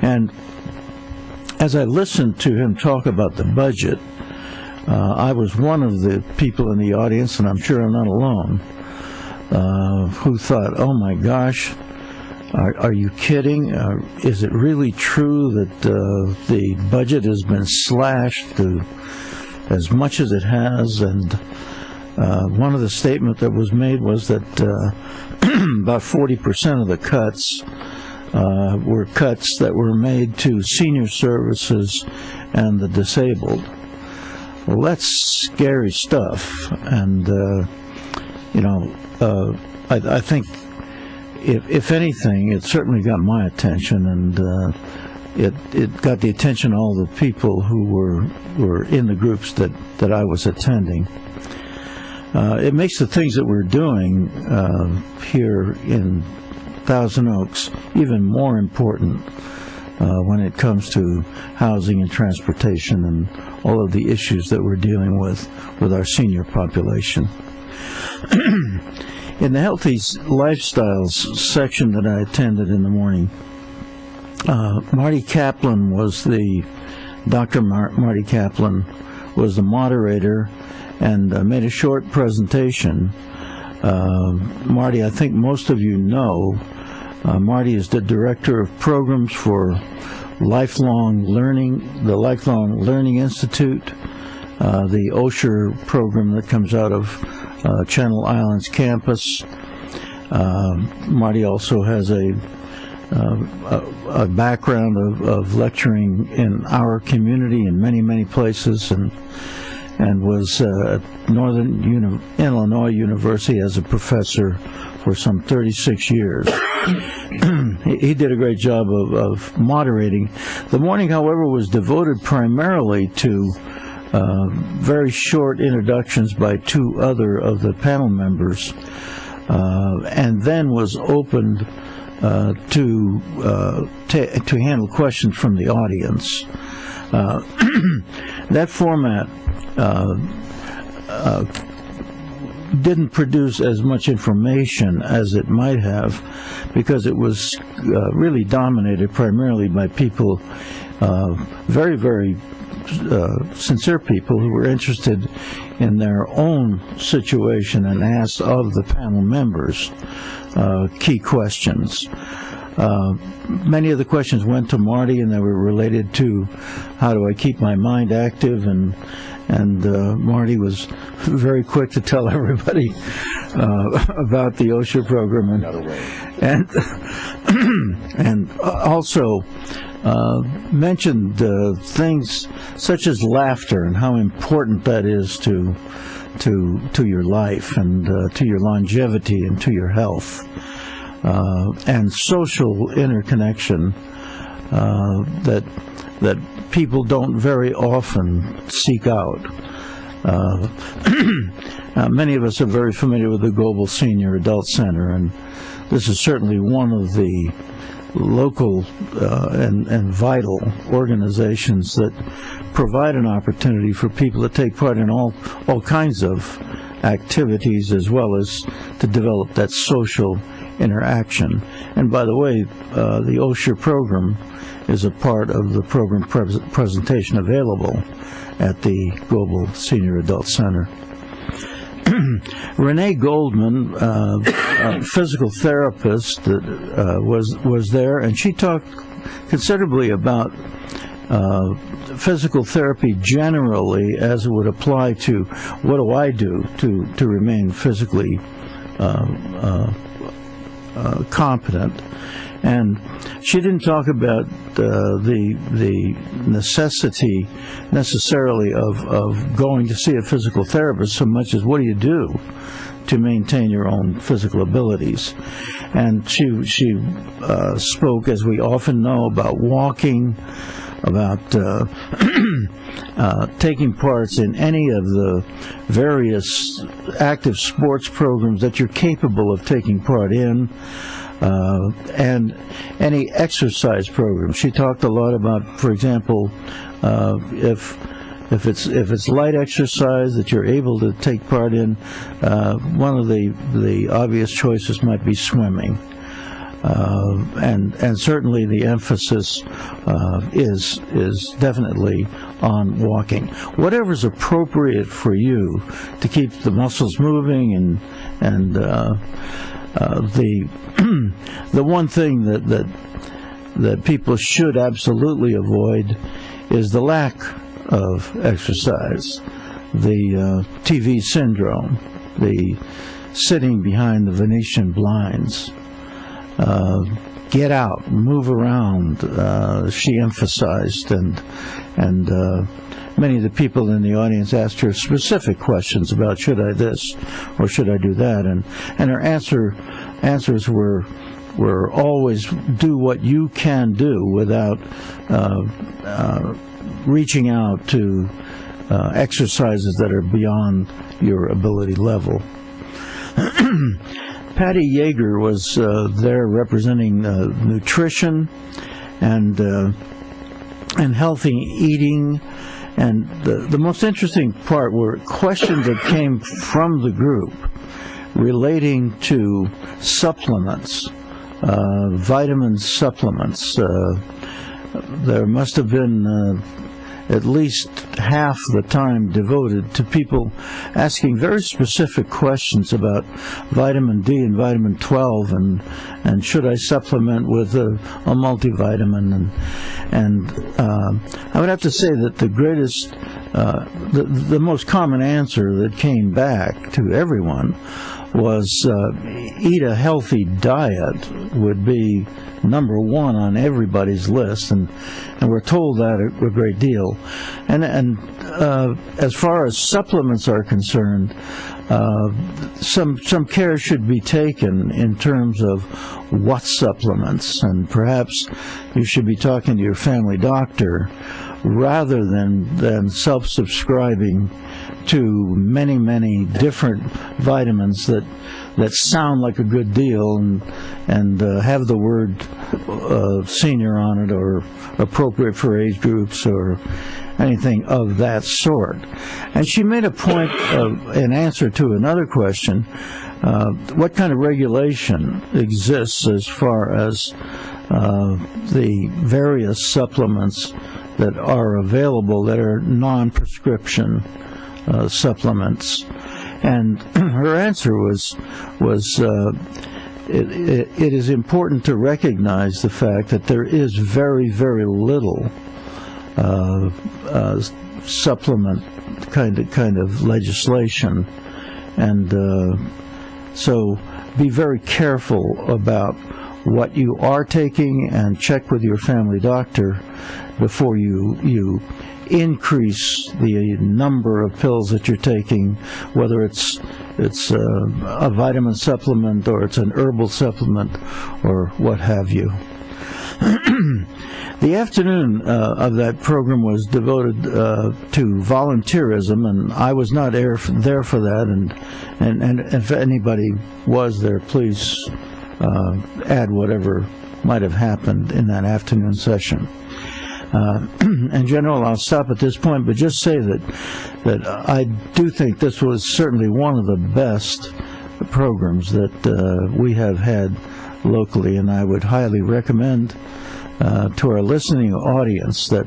And as I listened to him talk about the budget, I was one of the people in the audience, and I'm sure I'm not alone, who thought, oh my gosh, are you kidding? Is it really true that the budget has been slashed to as much as it has? And one of the statements that was made was that about 40% of the cuts were cuts that were made to senior services and the disabled. Well, that's scary stuff, and I think if anything, it certainly got my attention, and it got the attention of all the people who were in the groups that I was attending. It makes the things that we're doing here in Thousand Oaks even more important when it comes to housing and transportation and all of the issues that we're dealing with our senior population. In the Healthy Lifestyles section that I attended in the morning, Marty Kaplan was Dr. Marty Kaplan was the moderator and made a short presentation. Marty, I think most of you know, Marty is the director of programs for lifelong learning, the Lifelong Learning Institute, the OSHER program that comes out of Channel Islands campus. Marty also has a background of lecturing in our community in many, many places, and was at Northern Illinois University as a professor for some 36 years. He did a great job of moderating. The morning, however, was devoted primarily to very short introductions by two other of the panel members, and then was opened to handle questions from the audience. That format didn't produce as much information as it might have, because it was really dominated primarily by people, very, very sincere people who were interested in their own situation and asked of the panel members key questions. Many of the questions went to Marty, and they were related to how do I keep my mind active, and Marty was very quick to tell everybody about the OSHER program, and also mentioned things such as laughter and how important that is to your life and to your longevity and to your health, and social interconnection that people don't very often seek out. Many of us are very familiar with the Global Senior Adult Center, and this is certainly one of the local and vital organizations that provide an opportunity for people to take part in all kinds of activities, as well as to develop that social interaction. And by the way, the OSHER program is a part of the program presentation available at the Global Senior Adult Center. Renee Goldman, a physical therapist, that was there, and she talked considerably about physical therapy generally as it would apply to what do I do to remain physically competent. And she didn't talk about the necessity necessarily of going to see a physical therapist so much as what do you do to maintain your own physical abilities. And she spoke, as we often know, about walking, about taking parts in any of the various active sports programs that you're capable of taking part in, and any exercise program. She talked a lot about, for example, if it's light exercise that you're able to take part in, one of the obvious choices might be swimming. And certainly the emphasis is definitely on walking. Whatever's appropriate for you to keep the muscles moving, and the one thing that people should absolutely avoid is the lack of exercise, the TV syndrome, the sitting behind the Venetian blinds. Get out, move around, she emphasized, and many of the people in the audience asked her specific questions about should I this or should I do that, and her answers were always do what you can do without reaching out to exercises that are beyond your ability level. Patty Yeager was there representing nutrition and healthy eating, and the most interesting part were questions that came from the group relating to supplements, vitamin supplements. There must have been at least half the time devoted to people asking very specific questions about vitamin D and vitamin 12, and should I supplement with a multivitamin, and I would have to say that the greatest, the most common answer that came back to everyone was eat a healthy diet would be number one on everybody's list, and we're told that a great deal. And as far as supplements are concerned, some care should be taken in terms of what supplements, and perhaps you should be talking to your family doctor rather than self-subscribing to many different vitamins that sound like a good deal and have the word senior on it, or appropriate for age groups, or anything of that sort. And she made a point in answer to another question, what kind of regulation exists as far as the various supplements that are available that are non-prescription supplements. And her answer was it is important to recognize the fact that there is very little supplement kind of legislation, and so be very careful about what you are taking, and check with your family doctor before you increase the number of pills that you're taking, whether it's a vitamin supplement or it's an herbal supplement or what have you. The afternoon of that program was devoted to volunteerism, and I was not there for that, and if anybody was there, please add whatever might have happened in that afternoon session. In general, I'll stop at this point, but just say that I do think this was certainly one of the best programs that we have had locally, and I would highly recommend to our listening audience that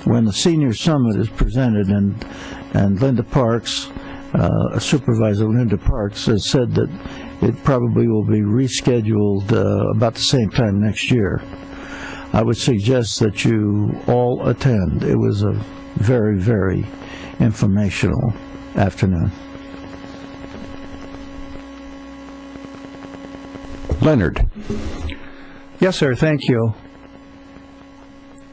when the Senior Summit is presented, and Linda Parks, Supervisor Linda Parks, has said that it probably will be rescheduled about the same time next year. I would suggest that you all attend. It was a very, very informational afternoon. Leonard. Yes, sir. Thank you.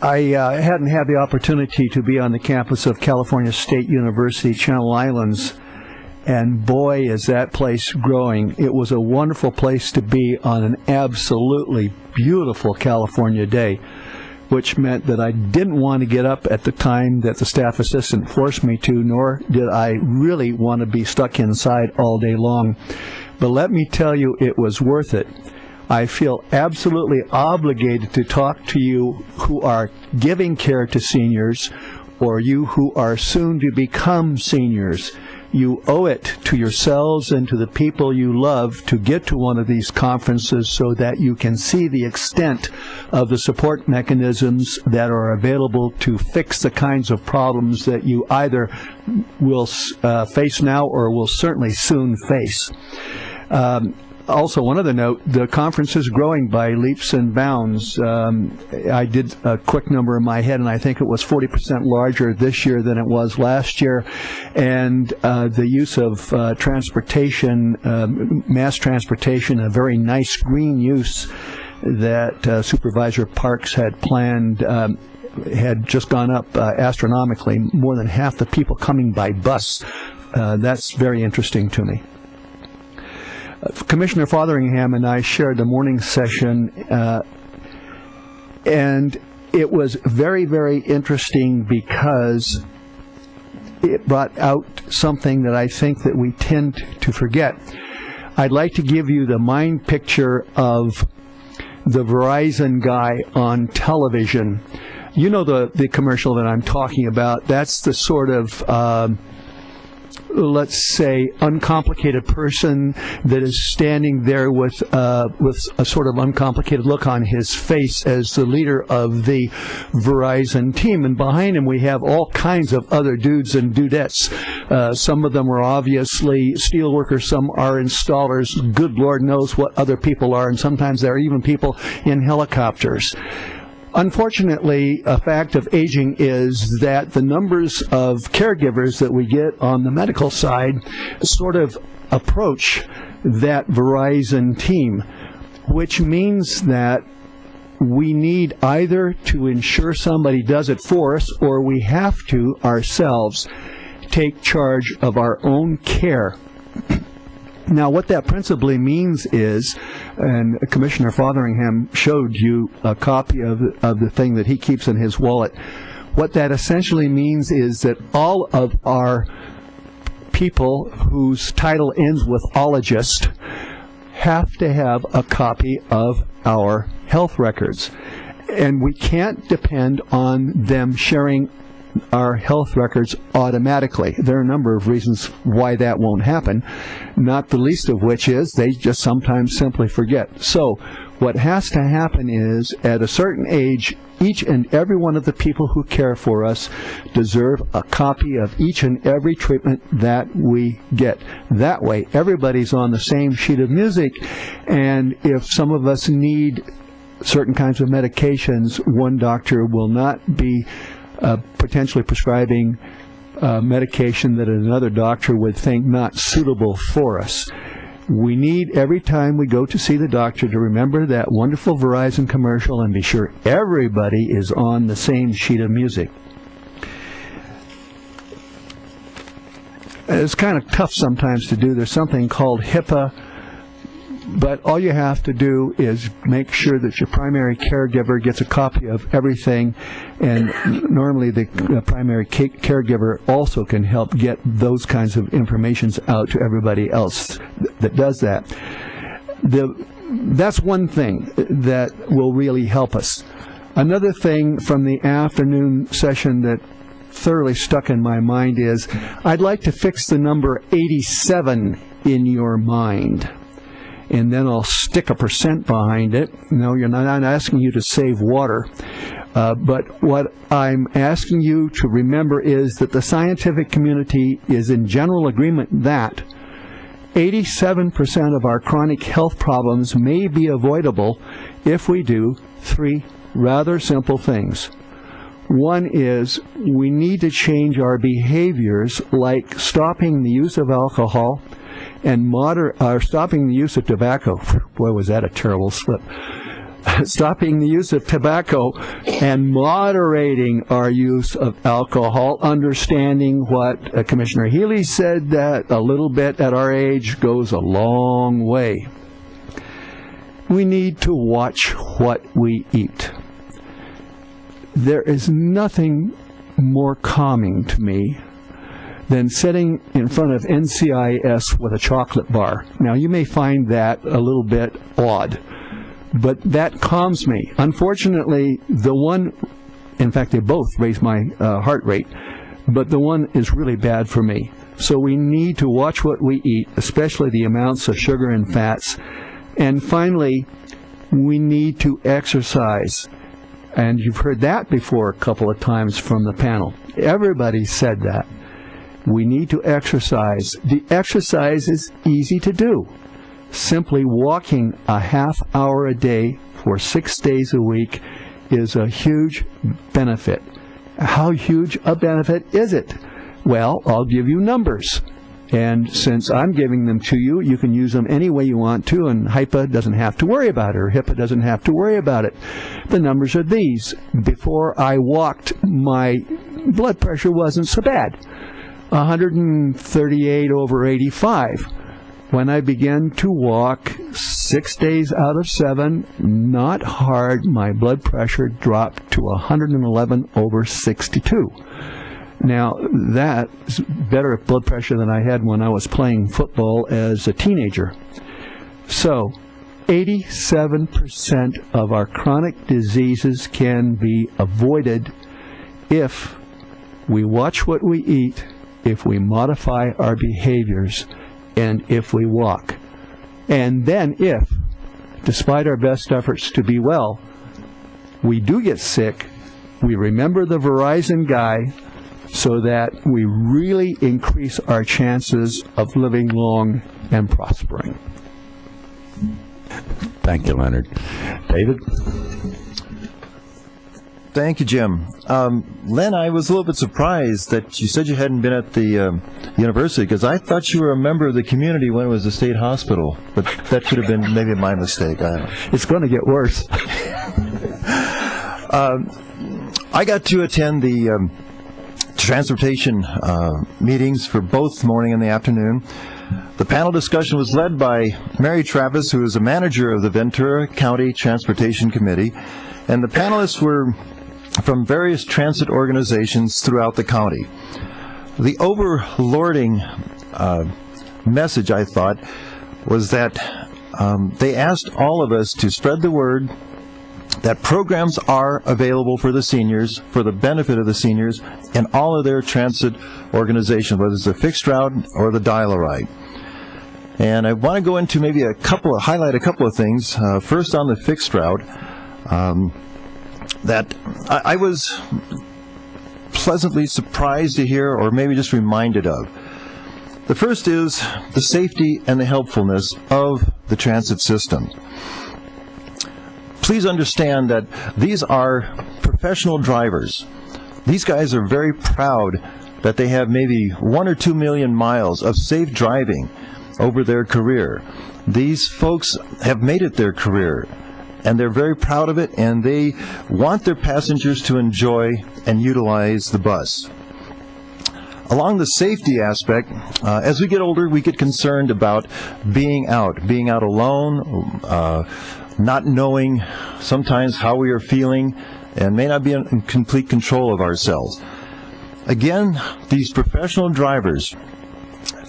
I hadn't had the opportunity to be on the campus of California State University, Channel Islands, and boy, is that place growing. It was a wonderful place to be on an absolutely beautiful California day, which meant that I didn't want to get up at the time that the staff assistant forced me to, nor did I really want to be stuck inside all day long. But let me tell you, it was worth it. I feel absolutely obligated to talk to you who are giving care to seniors, or you who are soon to become seniors. You owe it to yourselves and to the people you love to get to one of these conferences so that you can see the extent of the support mechanisms that are available to fix the kinds of problems that you either will face now or will certainly soon face. Also, one other note, the conference is growing by leaps and bounds. I did a quick number in my head, and I think it was 40% larger this year than it was last year. And the use of transportation, mass transportation, a very nice green use that Supervisor Parks had planned, had just gone up astronomically. More than half the people coming by bus. That's very interesting to me. Commissioner Fotheringham and I shared the morning session, and it was very, very interesting because it brought out something that I think that we tend to forget. I'd like to give you the mind picture of the Verizon guy on television. You know the commercial that I'm talking about. That's the sort of let's say, uncomplicated person that is standing there with a sort of uncomplicated look on his face as the leader of the Verizon team. And behind him we have all kinds of other dudes and dudettes. Some of them are obviously steel workers, some are installers. Good Lord knows what other people are, and sometimes there are even people in helicopters. Unfortunately, a fact of aging is that the numbers of caregivers that we get on the medical side sort of approach that Verizon team, which means that we need either to ensure somebody does it for us, or we have to ourselves take charge of our own care. Now, what that principally means is, and Commissioner Fotheringham showed you a copy of the thing that he keeps in his wallet, what that essentially means is that all of our people whose title ends with ologist have to have a copy of our health records. And we can't depend on them sharing our health records automatically. There are a number of reasons why that won't happen, not the least of which is they just sometimes simply forget. So what has to happen is, at a certain age, each and every one of the people who care for us deserve a copy of each and every treatment that we get. That way, everybody's on the same sheet of music, and if some of us need certain kinds of medications, one doctor will not be potentially prescribing medication that another doctor would think not suitable for us. We need, every time we go to see the doctor, to remember that wonderful Verizon commercial and be sure everybody is on the same sheet of music. It's kind of tough sometimes to do. There's something called HIPAA, but all you have to do is make sure that your primary caregiver gets a copy of everything, and normally the primary caregiver also can help get those kinds of information out to everybody else that does that. That's one thing that will really help us. Another thing from the afternoon session that thoroughly stuck in my mind is, I'd like to fix the number 87 in your mind. And then I'll stick a % behind it. No, you're not asking you to save water. But what I'm asking you to remember is that the scientific community is in general agreement that 87% of our chronic health problems may be avoidable if we do 3 rather simple things. One is we need to change our behaviors, like stopping the use of alcohol and stopping the use of tobacco. Boy, was that a terrible slip. Stopping the use of tobacco and moderating our use of alcohol, understanding what Commissioner Healy said, that a little bit at our age goes a long way. We need to watch what we eat. There is nothing more calming to me than sitting in front of NCIS with a chocolate bar. Now, you may find that a little bit odd, but that calms me. Unfortunately, in fact, they both raise my heart rate, but the one is really bad for me. So we need to watch what we eat, especially the amounts of sugar and fats. And finally, we need to exercise. And you've heard that before a couple of times from the panel. Everybody said that. We need to exercise. The exercise is easy to do. Simply walking a half hour a day for 6 days a week is a huge benefit. How huge a benefit is it? Well, I'll give you numbers. And since I'm giving them to you, you can use them any way you want to, and HIPAA doesn't have to worry about it, or HIPAA doesn't have to worry about it. The numbers are these. Before I walked, my blood pressure wasn't so bad. 138/85. When I began to walk 6 days out of 7, not hard, my blood pressure dropped to 111/62. Now, that's better blood pressure than I had when I was playing football as a teenager. So, 87% of our chronic diseases can be avoided if we watch what we eat, if we modify our behaviors, and if we walk. And then if, despite our best efforts to be well, we do get sick, we remember the Verizon guy, so that we really increase our chances of living long and prospering. Thank you, Leonard. David? Thank you, Jim. Len, I was a little bit surprised that you said you hadn't been at the university, because I thought you were a member of the community when it was a state hospital, but that could have been maybe my mistake. I don't know. It's going to get worse. I got to attend the transportation meetings for both morning and the afternoon. The panel discussion was led by Mary Travis, who is a manager of the Ventura County Transportation Committee, and the panelists were from various transit organizations throughout the county. The overlording message, I thought, was that they asked all of us to spread the word that programs are available for the seniors, for the benefit of the seniors, in all of their transit organizations, whether it's the fixed route or the dial-a-ride. And I want to go into maybe highlight a couple of things. First, on the fixed route, that I was pleasantly surprised to hear, or maybe just reminded of. The first is the safety and the helpfulness of the transit system. Please understand that these are professional drivers. These guys are very proud that they have maybe 1 or 2 million miles of safe driving over their career. These folks have made it their career, and they're very proud of it, and they want their passengers to enjoy and utilize the bus. Along the safety aspect, as we get older, we get concerned about being out alone, not knowing sometimes how we are feeling, and may not be in complete control of ourselves. Again, these professional drivers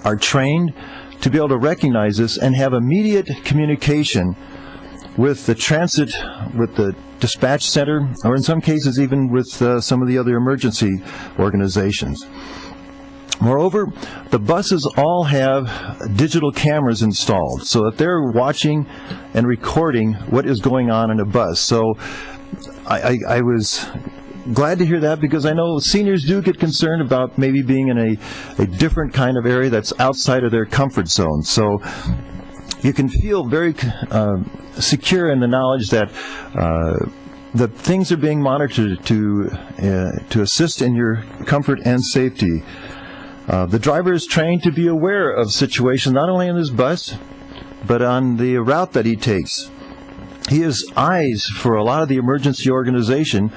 are trained to be able to recognize this and have immediate communication with the transit, with the dispatch center, or in some cases even with some of the other emergency organizations. Moreover, the buses all have digital cameras installed so that they're watching and recording what is going on in a bus. So I was glad to hear that, because I know seniors do get concerned about maybe being in a different kind of area that's outside of their comfort zone. So you can feel very secure in the knowledge that the things are being monitored to assist in your comfort and safety. The driver is trained to be aware of situations not only in this bus, but on the route that he takes. He has eyes for a lot of the emergency organization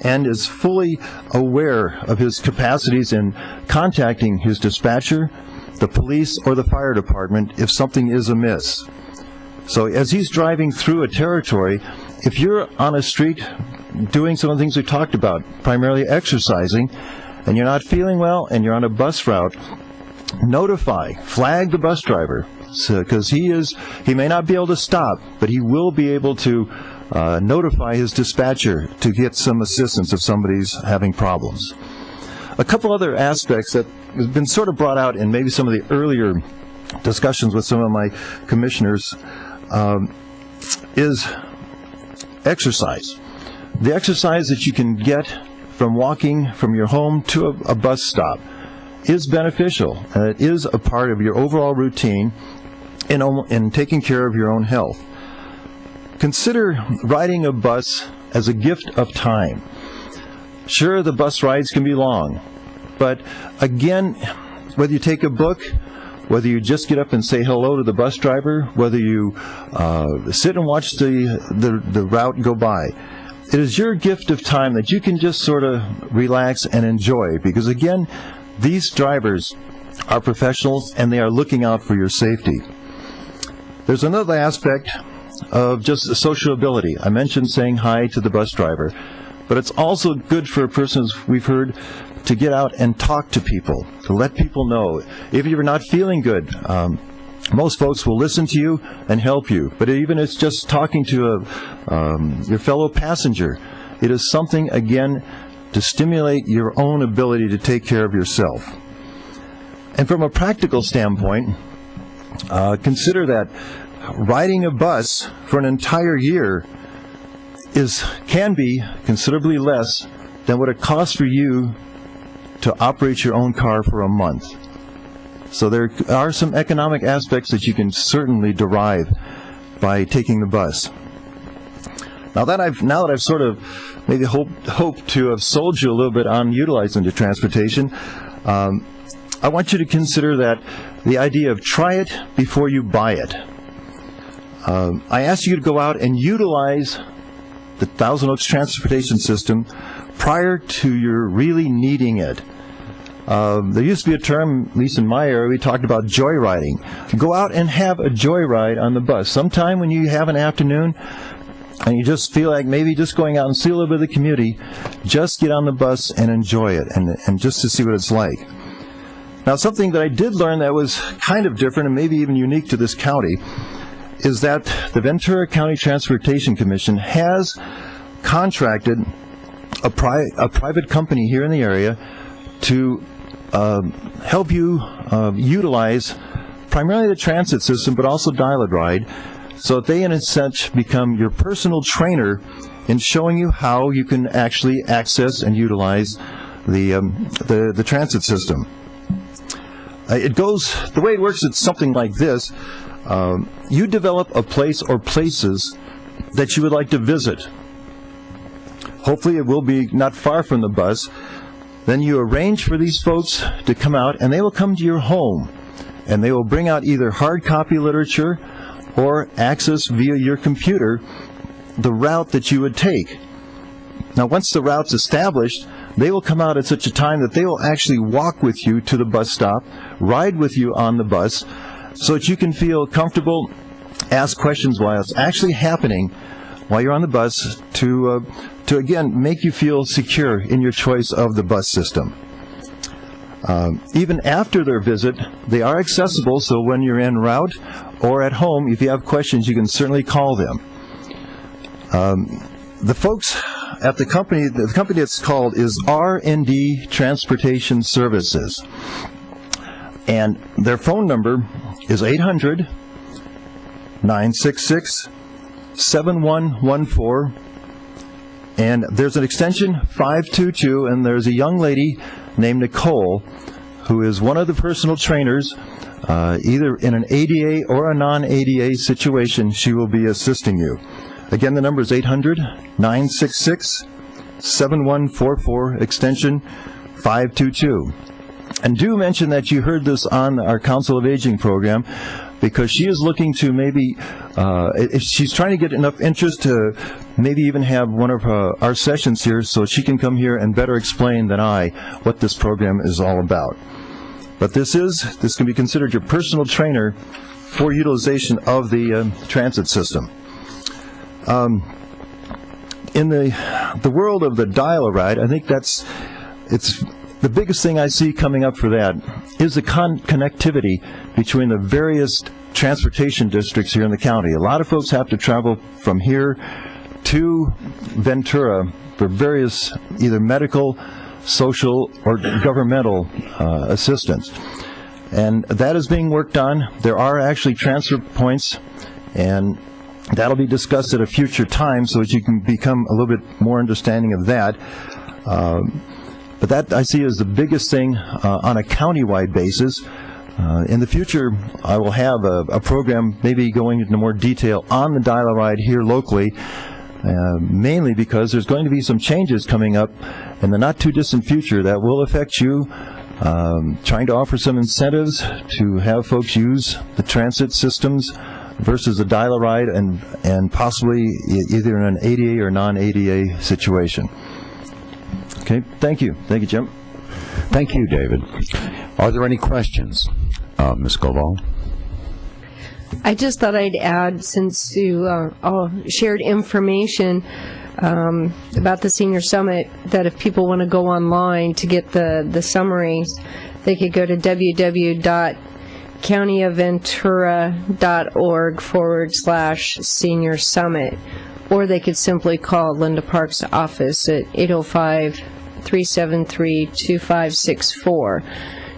and is fully aware of his capacities in contacting his dispatcher, the police, or the fire department if something is amiss. So as he's driving through a territory, if you're on a street doing some of the things we talked about, primarily exercising, and you're not feeling well and you're on a bus route, flag the bus driver, because he may not be able to stop, but he will be able to notify his dispatcher to get some assistance if somebody's having problems. A couple other aspects that have been sort of brought out in maybe some of the earlier discussions with some of my commissioners is exercise. The exercise that you can get from walking from your home to a bus stop is beneficial, and it is a part of your overall routine in taking care of your own health. Consider riding a bus as a gift of time. Sure, the bus rides can be long, but again, whether you take a book, whether you just get up and say hello to the bus driver, whether you sit and watch the route go by, it is your gift of time that you can just sort of relax and enjoy, because again, these drivers are professionals and they are looking out for your safety. There's another aspect of just sociability. I mentioned saying hi to the bus driver, but it's also good for a person, as we've heard, to get out and talk to people, to let people know. If you're not feeling good, most folks will listen to you and help you, but even if it's just talking to your fellow passenger, it is something, again, to stimulate your own ability to take care of yourself. And from a practical standpoint, consider that riding a bus for an entire year can be considerably less than what it costs for you to operate your own car for a month. So there are some economic aspects that you can certainly derive by taking the bus. Now that I've sort of maybe hoped to have sold you a little bit on utilizing the transportation, I want you to consider that the idea of try it before you buy it. I asked you to go out and utilize the Thousand Oaks transportation system prior to your really needing it. There used to be a term, at least in my area, we talked about joyriding. Go out and have a joyride on the bus. Sometime when you have an afternoon and you just feel like maybe just going out and see a little bit of the community, just get on the bus and enjoy it, and just to see what it's like. Now, something that I did learn that was kind of different and maybe even unique to this county is that the Ventura County Transportation Commission has contracted a private company here in the area to help you utilize primarily the transit system, but also Dial-A-Ride, so that they, in a sense, become your personal trainer in showing you how you can actually access and utilize the transit system. The way it works, it's something like this. You develop a place or places that you would like to visit. Hopefully it will be not far from the bus. Then you arrange for these folks to come out, and they will come to your home, and they will bring out either hard copy literature or access via your computer the route that you would take. Now, once the route's established, they will come out at such a time that they will actually walk with you to the bus stop, ride with you on the bus, so that you can feel comfortable, ask questions while it's actually happening while you're on the bus to again, make you feel secure in your choice of the bus system. Even after their visit, they are accessible, so when you're en route or at home, if you have questions, you can certainly call them. The folks at the company it's called is R&D Transportation Services, and their phone number is 800-966-7114, And there's an extension 522, and there's a young lady named Nicole who is one of the personal trainers. Either in an ADA or a non-ADA situation, she will be assisting you. Again, the number is 800-966-7144, extension 522. And do mention that you heard this on our Council of Aging program, because she is looking to maybe, if she's trying to get enough interest to maybe even have one of our sessions here so she can come here and better explain than I what this program is all about. But this can be considered your personal trainer for utilization of the transit system. In the world of the dial-a-ride, I think it's the biggest thing I see coming up for that is the connectivity between the various transportation districts here in the county. A lot of folks have to travel from here to Ventura for various either medical, social, or governmental assistance. And that is being worked on. There are actually transfer points, and that'll be discussed at a future time so that you can become a little bit more understanding of that. But that I see as the biggest thing on a county-wide basis. In the future, I will have a program maybe going into more detail on the dial-a-ride here locally, mainly because there's going to be some changes coming up in the not-too-distant future that will affect you, trying to offer some incentives to have folks use the transit systems versus the dial-a-ride and possibly either in an ADA or non-ADA situation. Okay, thank you. Thank you, Jim. Thank you, David. Are there any questions? Ms. Koval? I just thought I'd add, since you all shared information about the Senior Summit, that if people want to go online to get the summaries, they could go to www.countyofventura.org/Senior Summit, or they could simply call Linda Park's office at 805-373-2564.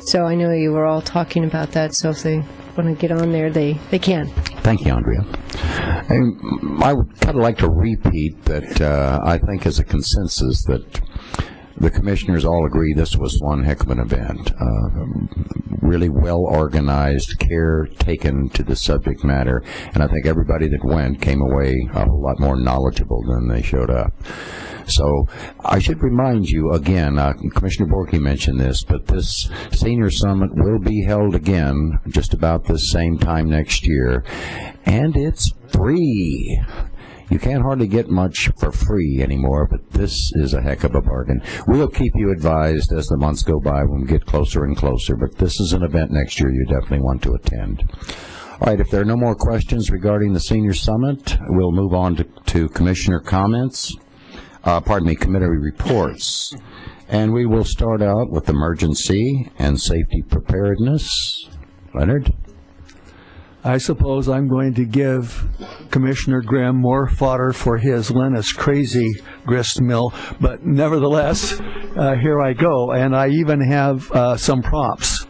So I know you were all talking about that, so if they want to get on there, they can. Thank you, Andrea. I would kind of like to repeat that I think as a consensus that the commissioners all agree this was one heck of an event. Really well organized, care taken to the subject matter, and I think everybody that went came away a whole lot more knowledgeable than they showed up. So I should remind you again, Commissioner Borky mentioned this, but this Senior Summit will be held again just about the same time next year, and it's free. You can't hardly get much for free anymore, but this is a heck of a bargain. We'll keep you advised as the months go by when we get closer and closer, but this is an event next year you definitely want to attend. All right, if there are no more questions regarding the Senior Summit, we'll move on to Commissioner comments. Committee reports. And we will start out with emergency and safety preparedness. Leonard? I suppose I'm going to give Commissioner Grimm more fodder for his Lennis crazy grist mill, but nevertheless, here I go, and I even have some props.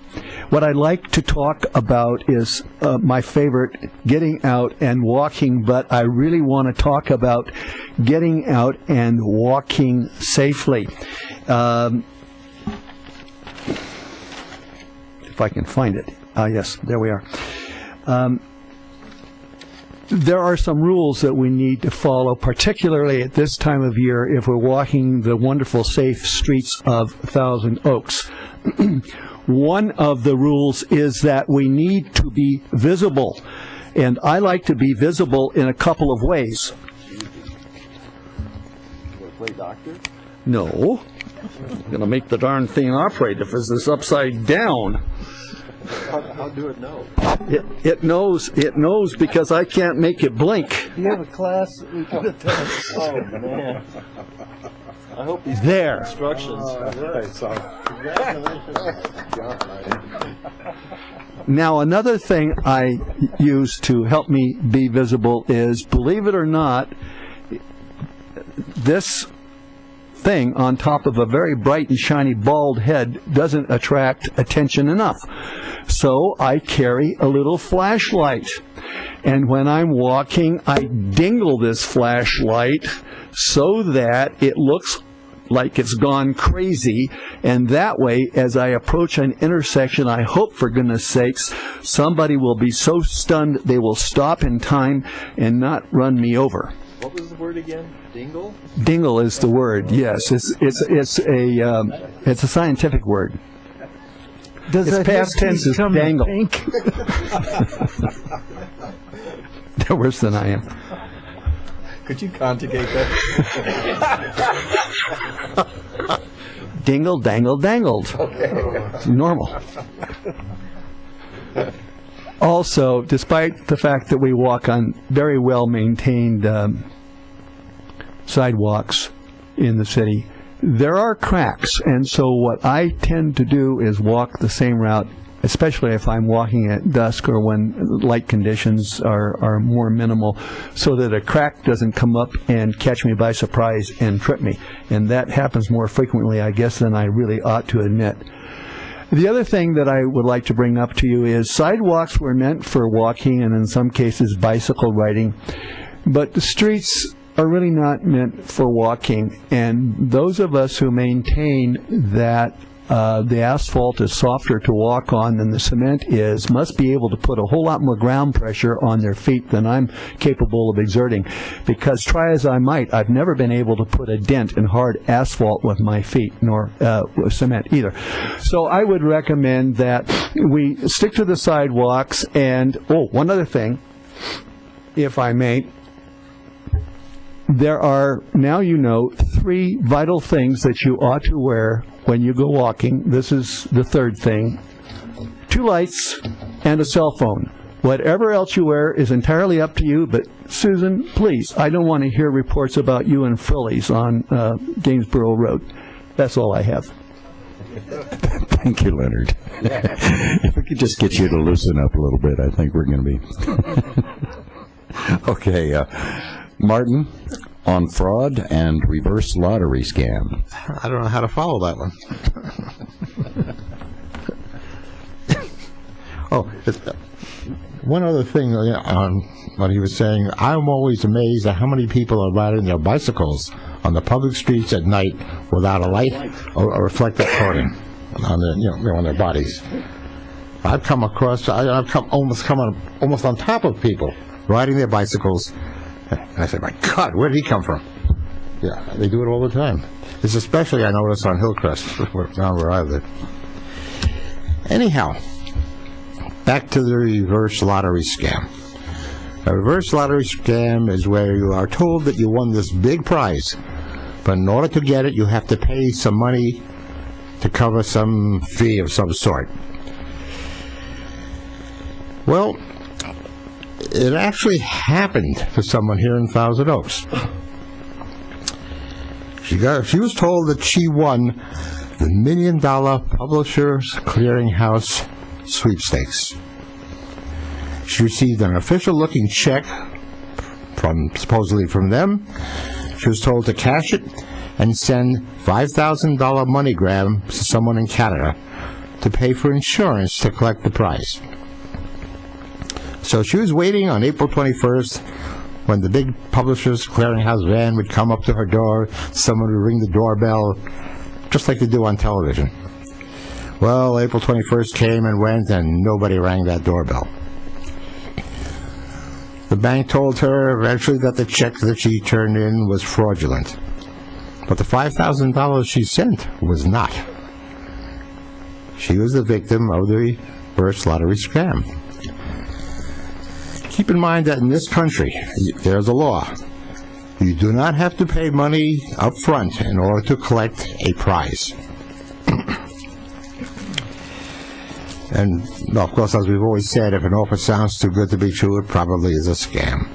What I'd like to talk about is my favorite, getting out and walking, but I really want to talk about getting out and walking safely. If I can find it. Yes, there we are. There are some rules that we need to follow, particularly at this time of year if we're walking the wonderful, safe streets of Thousand Oaks. One of the rules is that we need to be visible, and I like to be visible in a couple of ways. Play doctor? No. I'm going to make the darn thing operate if it's upside down. How do it know? It knows because I can't make it blink. Do you have a class that we can attend? Oh, man. I hope these there. Instructions. Now, another thing I use to help me be visible is, believe it or not, this thing on top of a very bright and shiny bald head doesn't attract attention enough. So I carry a little flashlight. And when I'm walking, I dingle this flashlight so that it looks like it's gone crazy, and that way, as I approach an intersection, I hope, for goodness sakes, somebody will be so stunned they will stop in time and not run me over. What was the word again? Dingle? Dingle is the word. Yes, it's a scientific word. Does Its that past tense is come dangle. pink? They're worse than I am. Could you conjugate that? Dingle, dangle, dangled. Okay. Normal. Also, despite the fact that we walk on very well-maintained sidewalks in the city, there are cracks, and so what I tend to do is walk the same route, especially if I'm walking at dusk or when light conditions are more minimal, so that a crack doesn't come up and catch me by surprise and trip me. And that happens more frequently, I guess, than I really ought to admit. The other thing that I would like to bring up to you is sidewalks were meant for walking and in some cases bicycle riding, but the streets are really not meant for walking. And those of us who maintain that the asphalt is softer to walk on than the cement is must be able to put a whole lot more ground pressure on their feet than I'm capable of exerting, because try as I might, I've never been able to put a dent in hard asphalt with my feet, nor with cement either. So I would recommend that we stick to the sidewalks. And one other thing, if I may, there are, now you know, 3 vital things that you ought to wear when you go walking. This is the third thing. 2 lights and a cell phone. Whatever else you wear is entirely up to you, but Susan, please, I don't want to hear reports about you and Frillies on Gainsborough Road. That's all I have. Thank you, Leonard. If we could just get you to loosen up a little bit, I think we're going to be... Okay, Martin, on fraud and reverse lottery scam. I don't know how to follow that one. One other thing on what he was saying, I'm always amazed at how many people are riding their bicycles on the public streets at night without a light or a reflective coating on their, on their bodies. I've come across, almost on top of people riding their bicycles, and I said, my God, where did he come from? Yeah, they do it all the time. It's especially, I notice, on Hillcrest, down where I live. Anyhow, back to the reverse lottery scam. A reverse lottery scam is where you are told that you won this big prize, but in order to get it, you have to pay some money to cover some fee of some sort. Well, it actually happened to someone here in Thousand Oaks. She was told that she won the $1 Million Publishers Clearinghouse sweepstakes. She received an official-looking check supposedly from them. She was told to cash it and send $5,000 MoneyGram to someone in Canada to pay for insurance to collect the prize. So she was waiting on April 21st when the big Publishers Clearinghouse van would come up to her door. Someone would ring the doorbell, just like they do on television. Well, April 21st came and went, and nobody rang that doorbell. The bank told her eventually that the check that she turned in was fraudulent. But the $5,000 she sent was not. She was the victim of the reverse lottery scam. Keep in mind that in this country, there's a law. You do not have to pay money up front in order to collect a prize. And, of course, as we've always said, if an offer sounds too good to be true, it probably is a scam.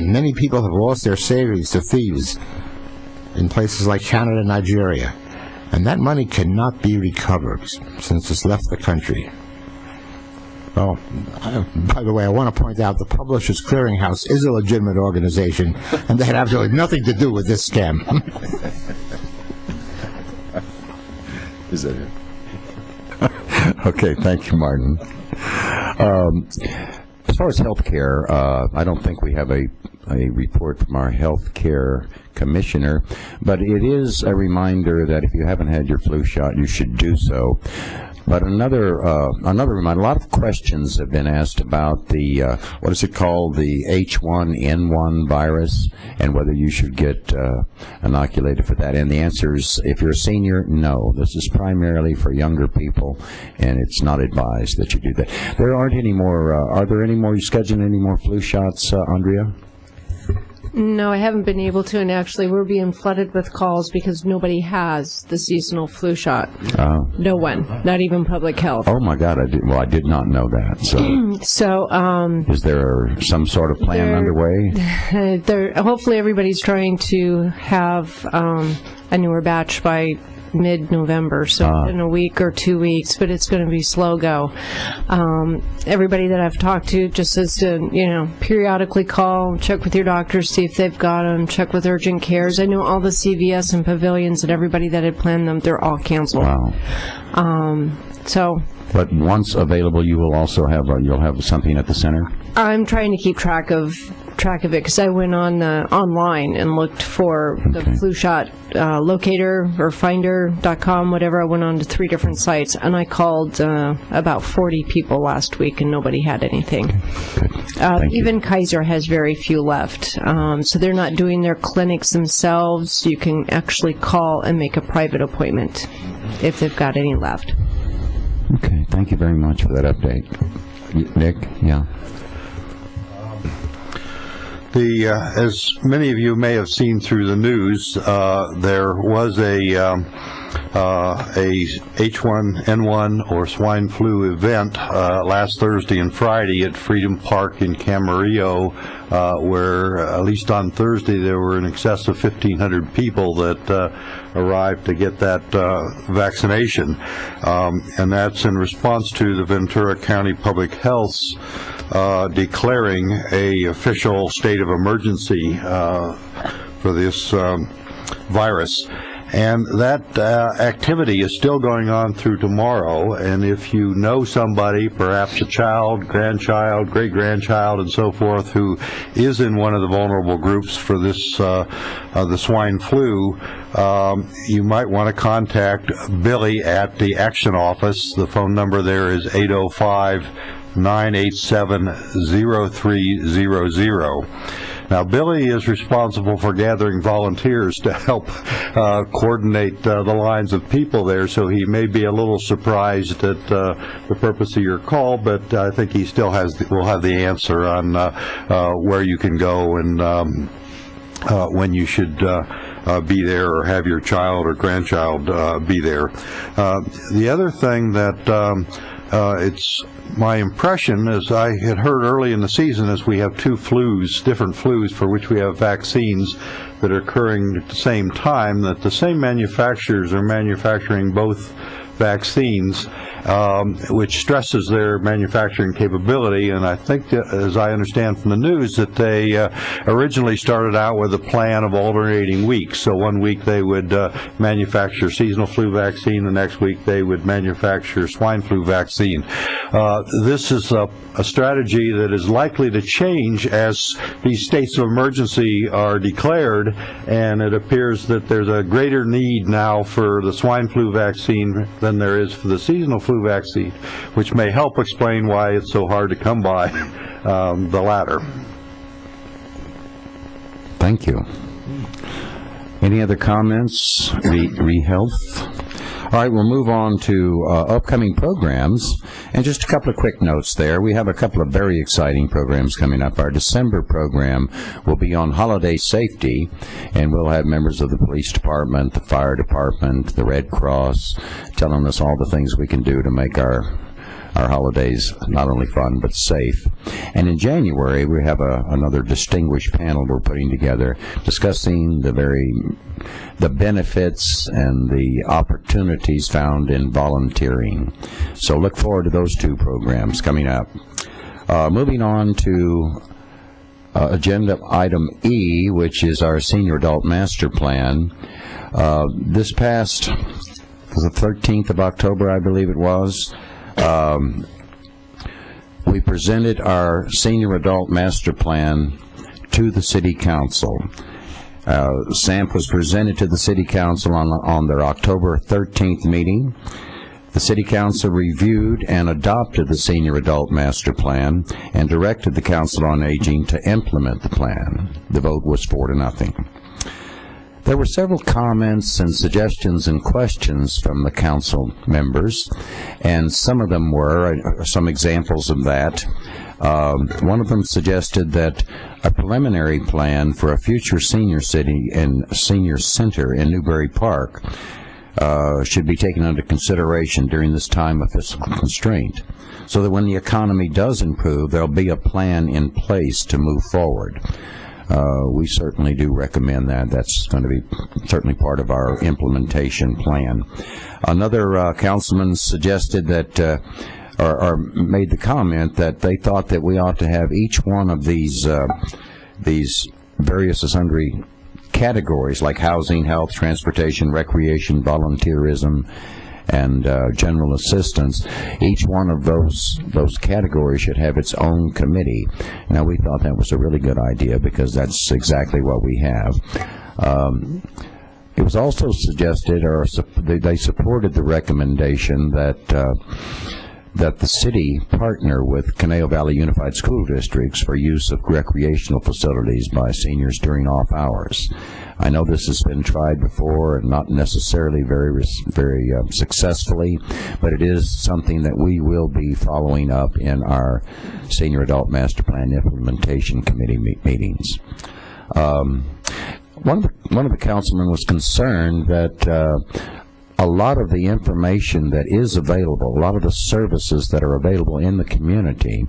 Many people have lost their savings to thieves in places like Canada and Nigeria, and that money cannot be recovered since it's left the country. Well, by the way, I want to point out the Publishers Clearinghouse is a legitimate organization, and they had absolutely nothing to do with this scam. Is that it? Okay, thank you, Martin. As far as health care, I don't think we have a report from our health care commissioner, but it is a reminder that if you haven't had your flu shot, you should do so. But another reminder, a lot of questions have been asked about the, what is it called, the H1N1 virus, and whether you should get inoculated for that. And the answer is, if you're a senior, no. This is primarily for younger people, and it's not advised that you do that. There aren't any more, are there any more, you scheduling any more flu shots, Andrea? No, I haven't been able to, and actually we're being flooded with calls because nobody has the seasonal flu shot. No one, not even public health. Oh my God, I did not know that. So, is there some sort of plan underway? Hopefully everybody's trying to have a newer batch by mid-November, so in a week or 2 weeks, but it's going to be slow go. Everybody that I've talked to just says to, periodically call, check with your doctors, see if they've got them, check with urgent cares. I know all the CVS and pavilions and everybody that had planned them, they're all canceled. Wow. So. But once available, you will also have, you'll have something at the center? I'm trying to keep track of it because I went on online and looked for the flu shot locator or finder.com, whatever. I went on to 3 different sites, and I called about 40 people last week, and nobody had anything. Even Kaiser has very few left, so they're not doing their clinics themselves. You can actually call and make a private appointment if they've got any left. Okay, thank you very much for that update. Nick, yeah. As many of you may have seen through the news, there was a H1N1 or swine flu event last Thursday and Friday at Freedom Park in Camarillo, where at least on Thursday there were in excess of 1,500 people that arrived to get that vaccination, and that's in response to the Ventura County Public Health's declaring a official state of emergency for this virus. And that activity is still going on through tomorrow, and if you know somebody, perhaps a child, grandchild, great-grandchild, and so forth, who is in one of the vulnerable groups for this, the swine flu, you might want to contact Billy at the Action Office. The phone number there is 805-987-0300. Now, Billy is responsible for gathering volunteers to help coordinate the lines of people there, so he may be a little surprised at the purpose of your call, but I think he still will have the answer on where you can go and when you should be there, or have your child or grandchild be there. The other thing that it's my impression, as I had heard early in the season, is we have 2 flus, different flus for which we have vaccines that are occurring at the same time, that the same manufacturers are manufacturing both vaccines, which stresses their manufacturing capability. And I think that, as I understand from the news, that they originally started out with a plan of alternating weeks. So one week they would manufacture seasonal flu vaccine, the next week they would manufacture swine flu vaccine. This is a strategy that is likely to change as these states of emergency are declared, and it appears that there's a greater need now for the swine flu vaccine than there is for the seasonal flu vaccine, which may help explain why it's so hard to come by the latter. Thank you. Any other comments? Re-health? All right, we'll move on to upcoming programs. And just a couple of quick notes there. We have a couple of very exciting programs coming up. Our December program will be on holiday safety, and we'll have members of the police department, the fire department, the Red Cross, telling us all the things we can do to make our holidays not only fun but safe. And in January, we have another distinguished panel we're putting together discussing the benefits and the opportunities found in volunteering. So look forward to those 2 programs coming up. Moving on to agenda item E, which is our Senior Adult Master Plan. This past the 13th of October, I believe it was, we presented our senior adult master plan to the City Council. SAMP was presented to the City Council on their October 13th meeting. The City Council reviewed and adopted the Senior Adult Master Plan and directed the Council on Aging to implement the plan. The vote was 4-0. There were several comments and suggestions and questions from the council members, and some of them were some examples of that. One of them suggested that a preliminary plan for a future senior city and senior center in Newbury Park should be taken under consideration during this time of fiscal constraint, so that when the economy does improve, there'll be a plan in place to move forward. We certainly do recommend that. That's going to be certainly part of our implementation plan. Another councilman suggested that, or made the comment that they thought that we ought to have each one of these various and sundry categories like housing, health, transportation, recreation, volunteerism, and general assistance. Each one of those categories should have its own committee. Now, we thought that was a really good idea because that's exactly what we have. It was also suggested, or they supported the recommendation that the city partner with Conejo Valley Unified School Districts for use of recreational facilities by seniors during off hours. I know this has been tried before and not necessarily very successfully, but it is something that we will be following up in our Senior Adult Master Plan Implementation Committee meetings. One of the councilmen was concerned that a lot of the information that is available, a lot of the services that are available in the community,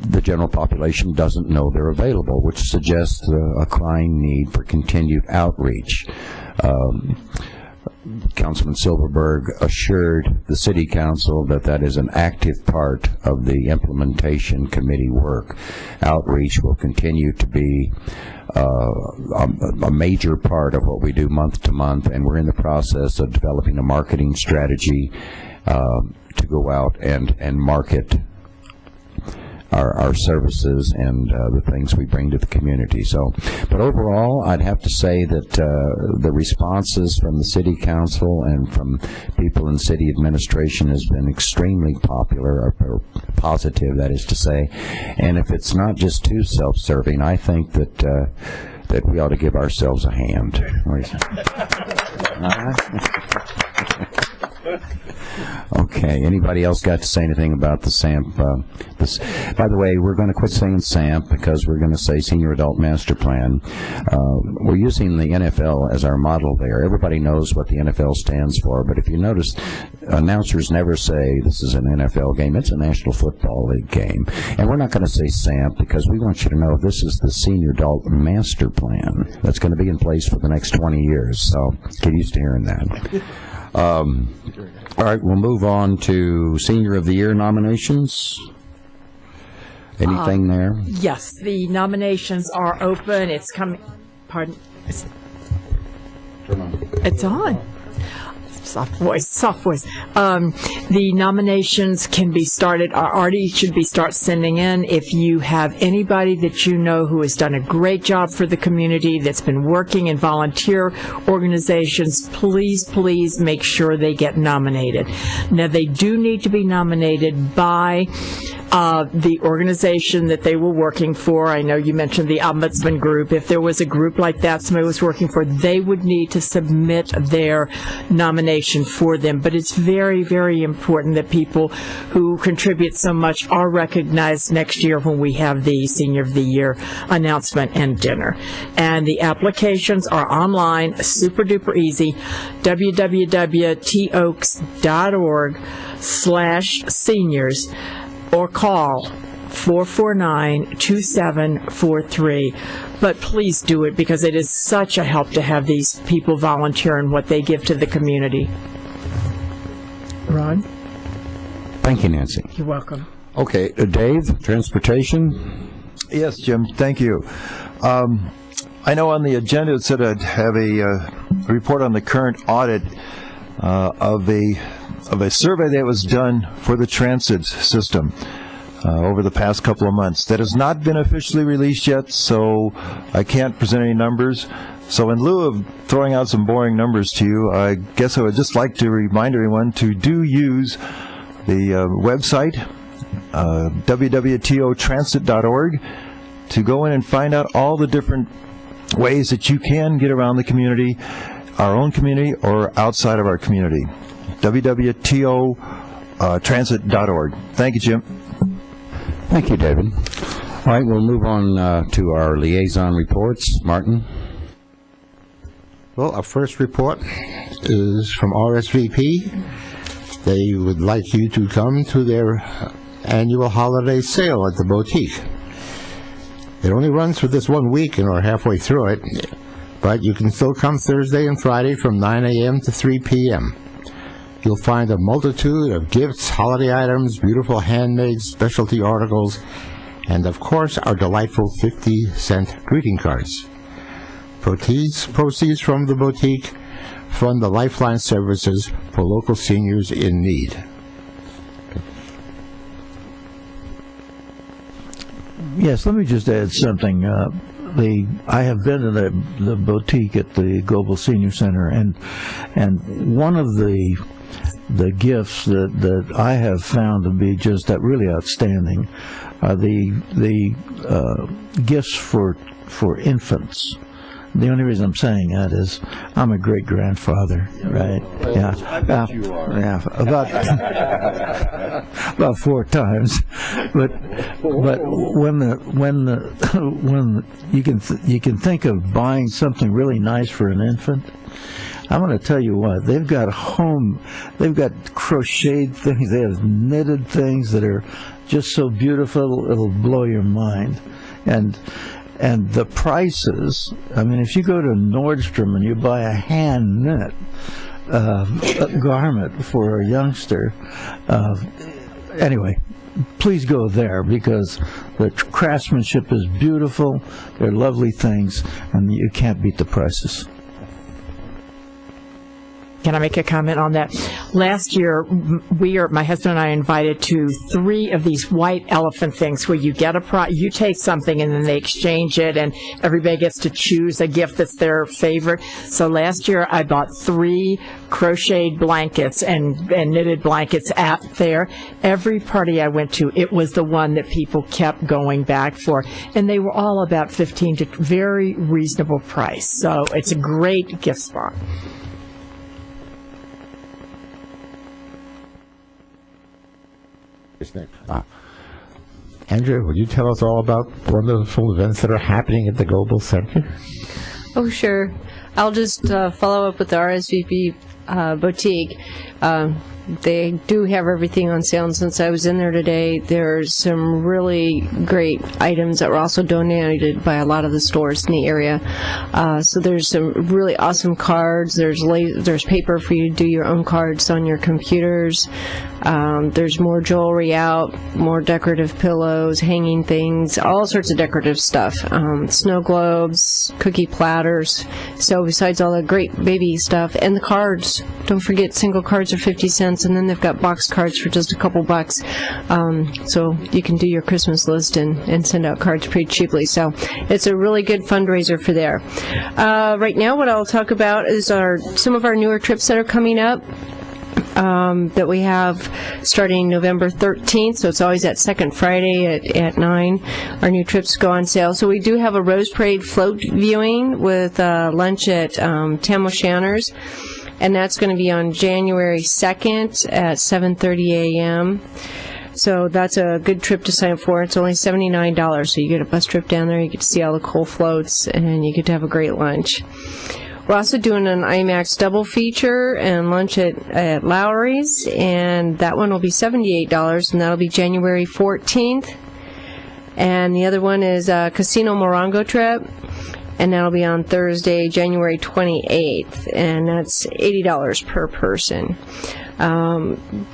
the general population doesn't know they're available, which suggests a crying need for continued outreach. Councilman Silverberg assured the City Council that that is an active part of the implementation committee work. Outreach will continue to be a major part of what we do month to month, and we're in the process of developing a marketing strategy to go out and market our services and the things we bring to the community. So, but overall, I'd have to say that the responses from the City Council and from people in city administration has been extremely popular, or positive, that is to say. And if it's not just too self-serving, I think that that we ought to give ourselves a hand. What do you say? Okay, anybody else got to say anything about the SAMP? By the way, we're going to quit saying SAMP because we're going to say Senior Adult Master Plan. We're using the NFL as our model there. Everybody knows what the NFL stands for, but if you notice, announcers never say this is an NFL game. It's a National Football League game. And we're not going to say SAMP because we want you to know this is the Senior Adult Master Plan that's going to be in place for the next 20 years. So get used to hearing that. All right, we'll move on to Senior of the Year nominations. Anything there? Yes, the nominations are open. It's coming. Pardon? It's on. Soft voice. The nominations can be started, already should be start sending in. If you have anybody that you know who has done a great job for the community, that's been working in volunteer organizations, please make sure they get nominated. Now, they do need to be nominated by the organization that they were working for. I know you mentioned the Ombudsman Group. If there was a group like that somebody was working for, they would need to submit their nomination for them. But it's very, very important that people who contribute so much are recognized next year when we have the Senior of the Year announcement and dinner. And the applications are online, super duper easy, www.toaks.org/seniors, or call 449-2743. But please do it because it is such a help to have these people volunteer in what they give to the community. Ron? Thank you, Nancy. You're welcome. Okay, Dave, transportation? Yes, Jim, thank you. I know on the agenda it said I'd have a report on the current audit of a survey that was done for the transit system over the past couple of months. That has not been officially released yet, so I can't present any numbers. So in lieu of throwing out some boring numbers to you, I guess I would just like to remind everyone to use the website, www.totransit.org, to go in and find out all the different ways that you can get around the community, our own community, or outside of our community. www.totransit.org. Thank you, Jim. Thank you, David. All right, we'll move on to our liaison reports. Martin? Well, our first report is from RSVP. They would like you to come to their annual holiday sale at the boutique. It only runs for this 1 week and we're halfway through it, but you can still come Thursday and Friday from 9 a.m. to 3 p.m. You'll find a multitude of gifts, holiday items, beautiful handmade specialty articles, and of course our delightful 50-cent greeting cards. Proceeds from the boutique fund the Lifeline services for local seniors in need. Yes, let me just add something. I have been to the boutique at the Global Senior Center, and one of the gifts that I have found to be just that really outstanding are the gifts for infants. The only reason I'm saying that is I'm a great-grandfather, right? Yeah, I bet you are. Yeah, about 4 times. But when you can think of buying something really nice for an infant, I'm going to tell you what, they've got crocheted things, they have knitted things that are just so beautiful it'll blow your mind. And the prices, I mean, if you go to Nordstrom and you buy a hand-knit garment for a youngster, anyway, please go there because the craftsmanship is beautiful, they're lovely things, and you can't beat the prices. Can I make a comment on that? Last year, my husband and I invited to 3 of these white elephant things where you get you take something and then they exchange it and everybody gets to choose a gift that's their favorite. So last year I bought 3 crocheted blankets and knitted blankets at there. Every party I went to, it was the one that people kept going back for. And they were all about $15 to very reasonable price. So it's a great gift spot. Andrew, would you tell us all about wonderful events that are happening at the Global Center? Oh, sure. I'll just follow up with the RSVP boutique. They do have everything on sale, and since I was in there today, there's some really great items that were also donated by a lot of the stores in the area. So there's some really awesome cards. There's paper for you to do your own cards on your computers. There's more jewelry out, more decorative pillows, hanging things, all sorts of decorative stuff. Snow globes, cookie platters. So besides all the great baby stuff, and the cards, don't forget single cards are 50 cents, and then they've got box cards for just a couple bucks. So you can do your Christmas list and send out cards pretty cheaply. So it's a really good fundraiser for there. Right now what I'll talk about is some of our newer trips that are coming up. That we have starting November 13th, so it's always that second Friday at 9. Our new trips go on sale. So we do have a Rose Parade float viewing with lunch at Tam O'Shanter's, and that's going to be on January 2nd at 7:30 a.m. So that's a good trip to sign up for. It's only $79, so you get a bus trip down there, you get to see all the cool floats, and you get to have a great lunch. We're also doing an IMAX double feature and lunch at Lowry's, and that one will be $78, and that'll be January 14th. And the other one is a Casino Morongo trip, and that'll be on Thursday, January 28th, and that's $80 per person.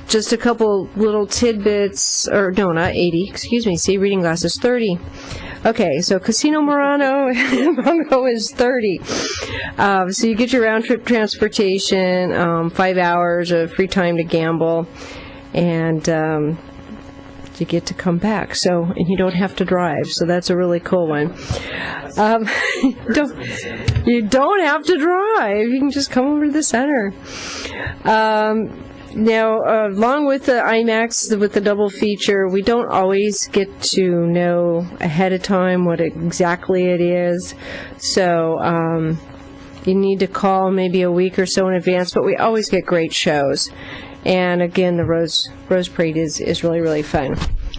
Just a couple little tidbits, or no, not 80, excuse me, see, reading glasses, 30. Okay, so Casino Murano Bungo is 30. So you get your round trip transportation, 5 hours of free time to gamble, and you get to come back. So, and you don't have to drive. So that's a really cool one. You don't have to drive. You can just come over to the center. Now, along with the IMAX, with the double feature, we don't always get to know ahead of time what exactly it is. So you need to call maybe a week or so in advance, but we always get great shows. And again, the Rose Parade is really, really fun.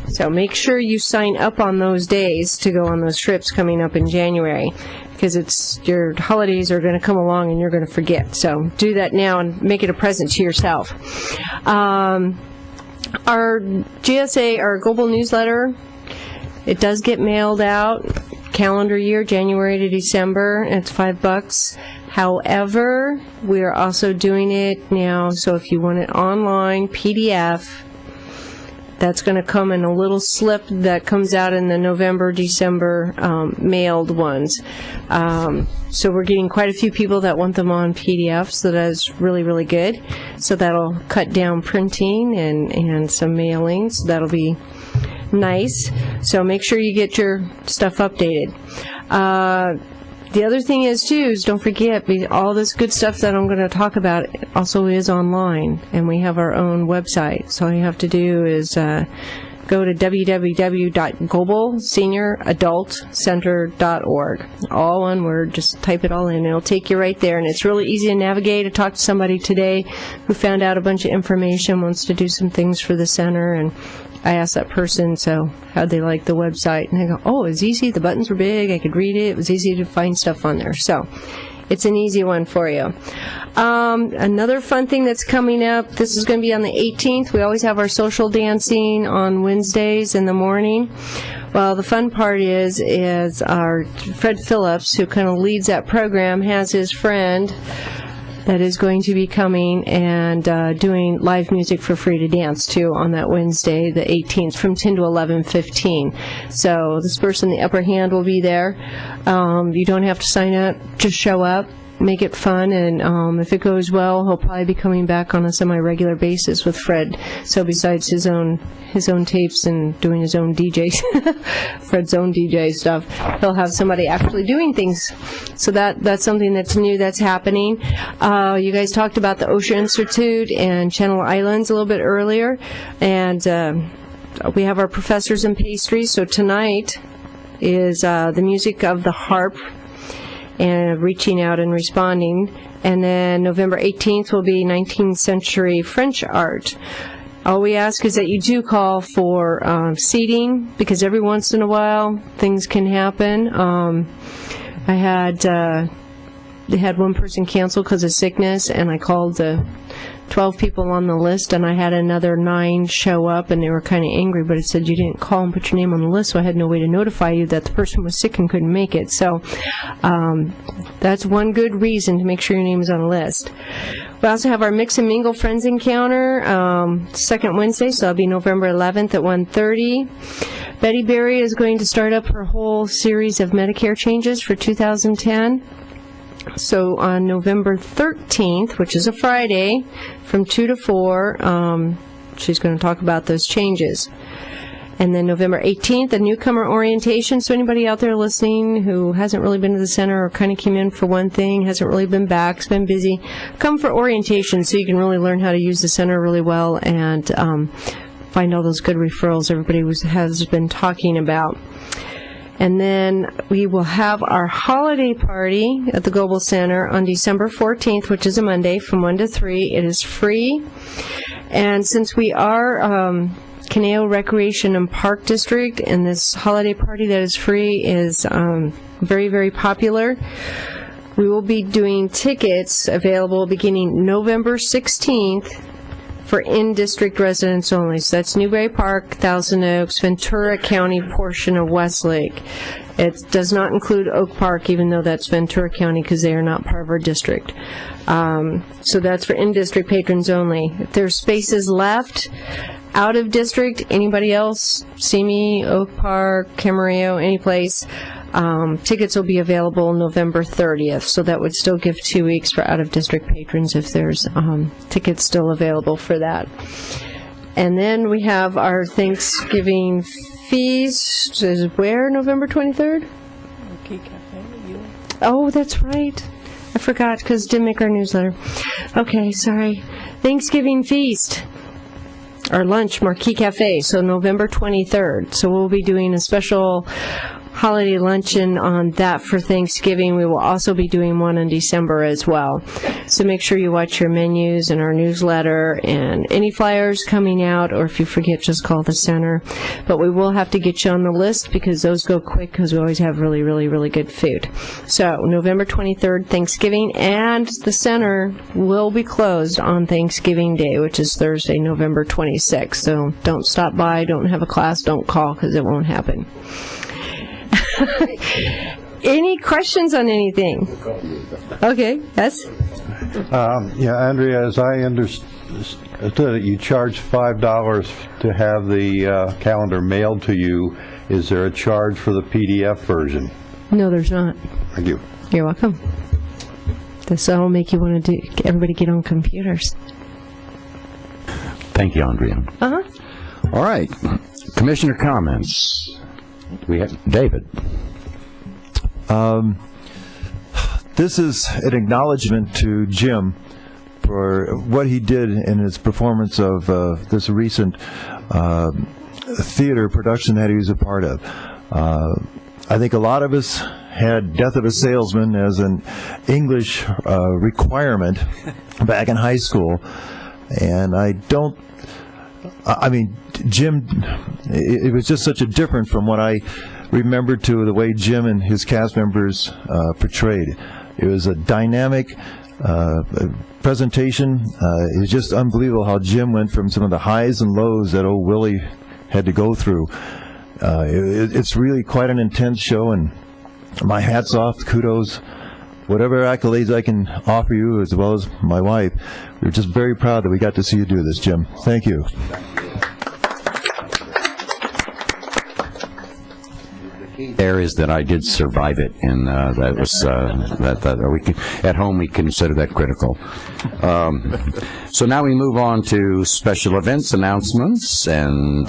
So make sure you sign up on those days to go on those trips coming up in January, because your holidays are going to come along and you're going to forget. So do that now and make it a present to yourself. Our GSA, our global newsletter, it does get mailed out calendar year, January to December. It's $5. However, we are also doing it now, so if you want it online, PDF, that's going to come in a little slip that comes out in the November, December mailed ones. So we're getting quite a few people that want them on PDF, so that's really, really good. So that'll cut down printing and some mailings. That'll be nice. So make sure you get your stuff updated. The other thing is, too, is don't forget, all this good stuff that I'm going to talk about also is online, and we have our own website. So all you have to do is go to www.globalsenioradultcenter.org. All one word, just type it all in. It'll take you right there, and it's really easy to navigate. I talked to somebody today who found out a bunch of information, wants to do some things for the center, and I asked that person, so how'd they like the website? And they go, oh, it was easy. The buttons were big. I could read it. It was easy to find stuff on there. So it's an easy one for you. Another fun thing that's coming up, this is going to be on the 18th. We always have our social dancing on Wednesdays in the morning. Well, the fun part is our Fred Phillips, who kind of leads that program, has his friend that is going to be coming and doing live music for free to dance to on that Wednesday, the 18th, from 10 to 11:15. So this person, the upper hand, will be there. You don't have to sign up; just show up, make it fun, and if it goes well, he'll probably be coming back on a semi-regular basis with Fred. So besides his own tapes and doing his own DJ, Fred's own DJ stuff, he'll have somebody actually doing things. So that's something that's new that's happening. You guys talked about the Ocean Institute and Channel Islands a little bit earlier, and we have our professors in pastries. So tonight is the music of the harp and reaching out and responding. And then November 18th will be 19th century French art. All we ask is that you do call for seating, because every once in a while things can happen. They had one person cancel because of sickness, and I called the 12 people on the list, and I had another 9 show up, and they were kind of angry, but it said you didn't call and put your name on the list, so I had no way to notify you that the person was sick and couldn't make it. So that's one good reason to make sure your name is on the list. We also have our Mix and Mingle Friends Encounter, second Wednesday, so that'll be November 11th at 1:30. Betty Berry is going to start up her whole series of Medicare changes for 2010. So on November 13th, which is a Friday, from 2 to 4, she's going to talk about those changes. And then November 18th, a newcomer orientation. So anybody out there listening who hasn't really been to the center or kind of came in for one thing, hasn't really been back, has been busy, come for orientation so you can really learn how to use the center really well and find all those good referrals everybody has been talking about. And then we will have our holiday party at the Global Center on December 14th, which is a Monday, from 1 to 3. It is free. And since we are Caneo Recreation and Park District, and this holiday party that is free is very, very popular, we will be doing tickets available beginning November 16th for in-district residents only. So that's Newberry Park, Thousand Oaks, Ventura County portion of Westlake. It does not include Oak Park, even though that's Ventura County, because they are not part of our district. So that's for in-district patrons only. If there's spaces left, Out of district, anybody else, Simi, Oak Park, Camarillo, any place, tickets will be available November 30th, so that would still give 2 weeks for out-of-district patrons if there's tickets still available for that. And then we have our Thanksgiving feast, is where, November 23rd? Oh, that's right. I forgot because didn't make our newsletter. Okay, sorry. Thanksgiving feast. Our lunch, Marquis Cafe, so November 23rd. So we'll be doing a special holiday luncheon on that for Thanksgiving. We will also be doing one in December as well. So make sure you watch your menus and our newsletter and any flyers coming out, or if you forget, just call the center. But we will have to get you on the list because those go quick because we always have really, really, really good food. So November 23rd, Thanksgiving, and the center will be closed on Thanksgiving Day, which is Thursday, November 26th. So don't stop by, don't have a class, don't call because it won't happen. Any questions on anything? Okay, yes? Yeah, Andrea, as I understood, you charge $5 to have the calendar mailed to you. Is there a charge for the PDF version? No, there's not. Thank you. You're welcome. This will make you want to everybody get on computers. Thank you, Andrea. Uh-huh. All right. Commissioner comments. We have David. This is an acknowledgement to Jim for what he did in his performance of this recent theater production that he was a part of. I think a lot of us had Death of a Salesman as an English requirement back in high school, and Jim, it was just such a difference from what I remembered to the way Jim and his cast members portrayed. It was a dynamic presentation. It was just unbelievable how Jim went from some of the highs and lows that old Willie had to go through. It's really quite an intense show, and my hat's off, kudos, whatever accolades I can offer you, as well as my wife. We're just very proud that we got to see you do this, Jim. Thank you. There is that I did survive it, and that was that we can, at home we consider that critical. So now we move on to special events announcements, and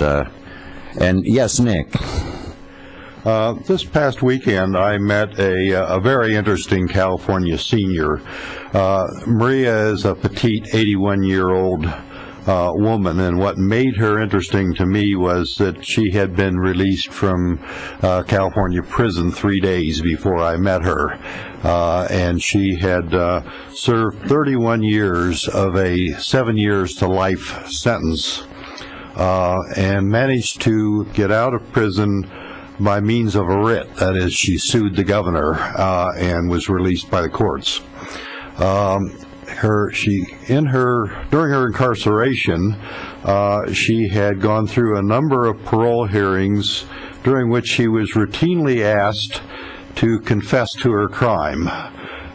yes, Nick. This past weekend, I met a very interesting California senior. Maria is a petite 81-year-old woman, and what made her interesting to me was that she had been released from California prison 3 days before I met her, and she had served 31 years of a 7 years to life sentence, and managed to get out of prison by means of a writ. That is, she sued the governor and was released by the courts. During her incarceration, she had gone through a number of parole hearings during which she was routinely asked to confess to her crime.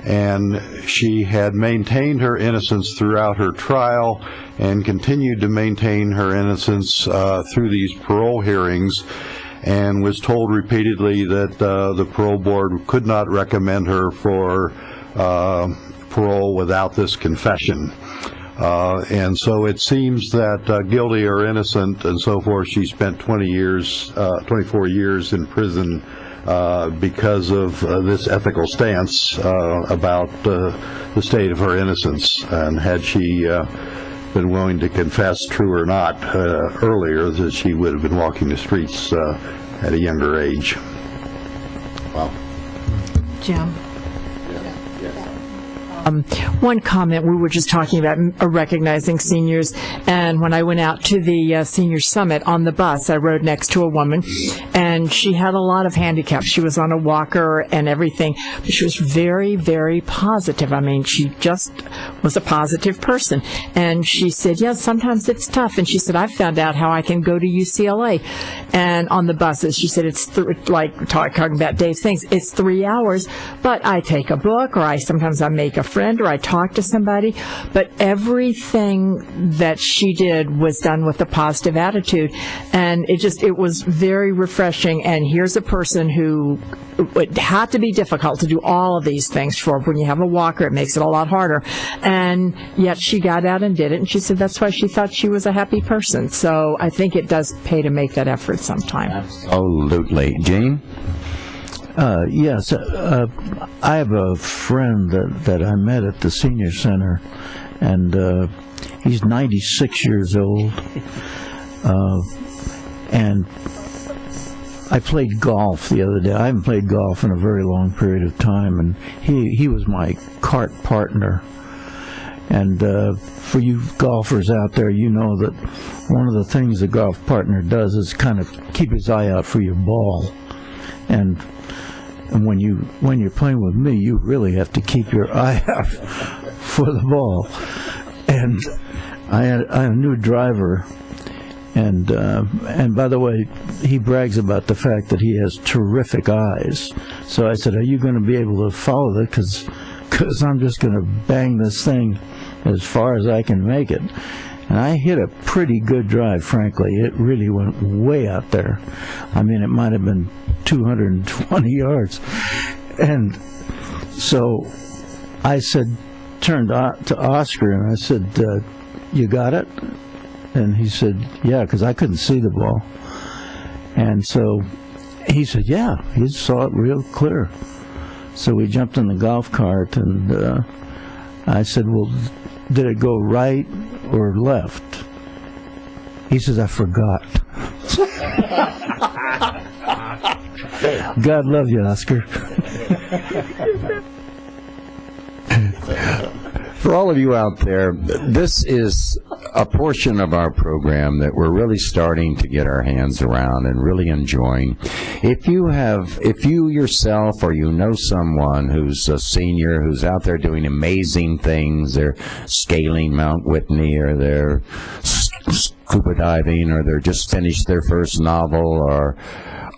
And she had maintained her innocence throughout her trial and continued to maintain her innocence through these parole hearings, and was told repeatedly that the parole board could not recommend her for parole without this confession. And so it seems that guilty or innocent and so forth, she spent 24 years in prison because of this ethical stance about the state of her innocence. And had she been willing to confess, true or not, earlier, that she would have been walking the streets at a younger age. Wow. Jim? One comment, we were just talking about recognizing seniors, and when I went out to the senior summit on the bus, I rode next to a woman, and and she had a lot of handicaps. She was on a walker and everything, but she was very, very positive. I mean, she just was a positive person. And she said, yes, sometimes it's tough. And she said, I found out how I can go to UCLA. And on the buses, she said, it's like talking about Dave's things, it's 3 hours, but I take a book, or sometimes I make a friend, or I talk to somebody. But everything that she did was done with a positive attitude. And it was very refreshing. And here's a person who it had to be difficult to do all of these things for. When you have a walker, it makes it a lot harder. And yet she got out and did it. And she said that's why she thought she was a happy person. So I think it does pay to make that effort sometime. Absolutely. Gene? Yes. I have a friend that I met at the senior center, and he's 96 years old. And I played golf the other day. I haven't played golf in a very long period of time, and he was my cart partner. And for you golfers out there, you know that one of the things the golf partner does is kind of keep his eye out for your ball. And when you're playing with me, you really have to keep your eye out for the ball. And I had a new driver. And by the way, he brags about the fact that he has terrific eyes. So I said, are you going to be able to follow that? Because I'm just going to bang this thing as far as I can make it. And I hit a pretty good drive, frankly. It really went way out there. I mean, it might have been 220 yards. And so I turned to Oscar, and I said, you got it? And he said, yeah, because I couldn't see the ball. And so he said, yeah, he saw it real clear. So we jumped in the golf cart, and I said, well, did it go right or left? He says, I forgot. God love you, Oscar. For all of you out there, this is a portion of our program that we're really starting to get our hands around and really enjoying. If you yourself or you know someone who's a senior who's out there doing amazing things, they're scaling Mount Whitney, or they're scuba diving, or they're just finished their first novel, or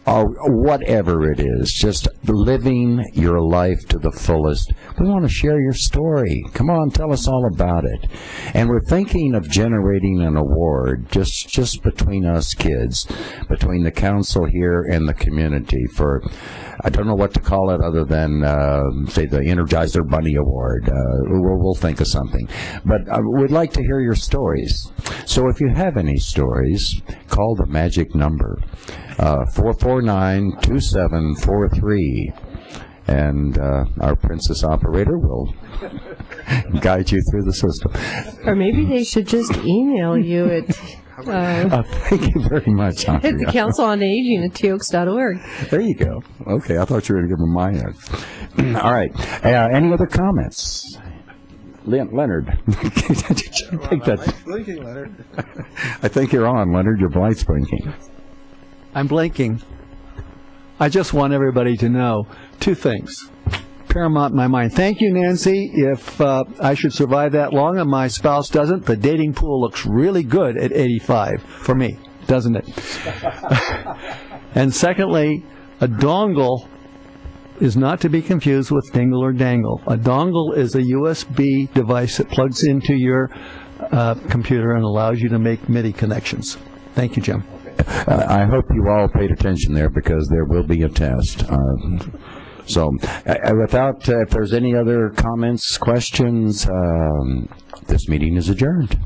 whatever it is, just living your life to the fullest. We want to share your story. Come on, tell us all about it. And we're thinking of generating an award just between us kids, between the council here and the community, for, I don't know what to call it other than, say, the Energizer Bunny Award. We'll think of something. But we'd like to hear your stories. So if you have any stories, call the magic number, 449-2743. And our princess operator will guide you through the system. Or maybe they should just email you at thank you very much, Andrea. at the Council on Aging at teoaks.org. There you go. Okay, I thought you were going to give them my end. All right. Any other comments? Leonard. Take that. Blinking, Leonard. I think you're on, Leonard. Your light's blinking. I'm blinking. I just want everybody to know two things. Paramount in my mind. Thank you, Nancy. If I should survive that long and my spouse doesn't, the dating pool looks really good at 85 for me, doesn't it? And secondly, a dongle is not to be confused with dingle or dangle. A dongle is a USB device that plugs into your computer and allows you to make MIDI connections. Thank you, Jim. I hope you all paid attention there, because there will be a test. So, if there's any other comments, questions, this meeting is adjourned.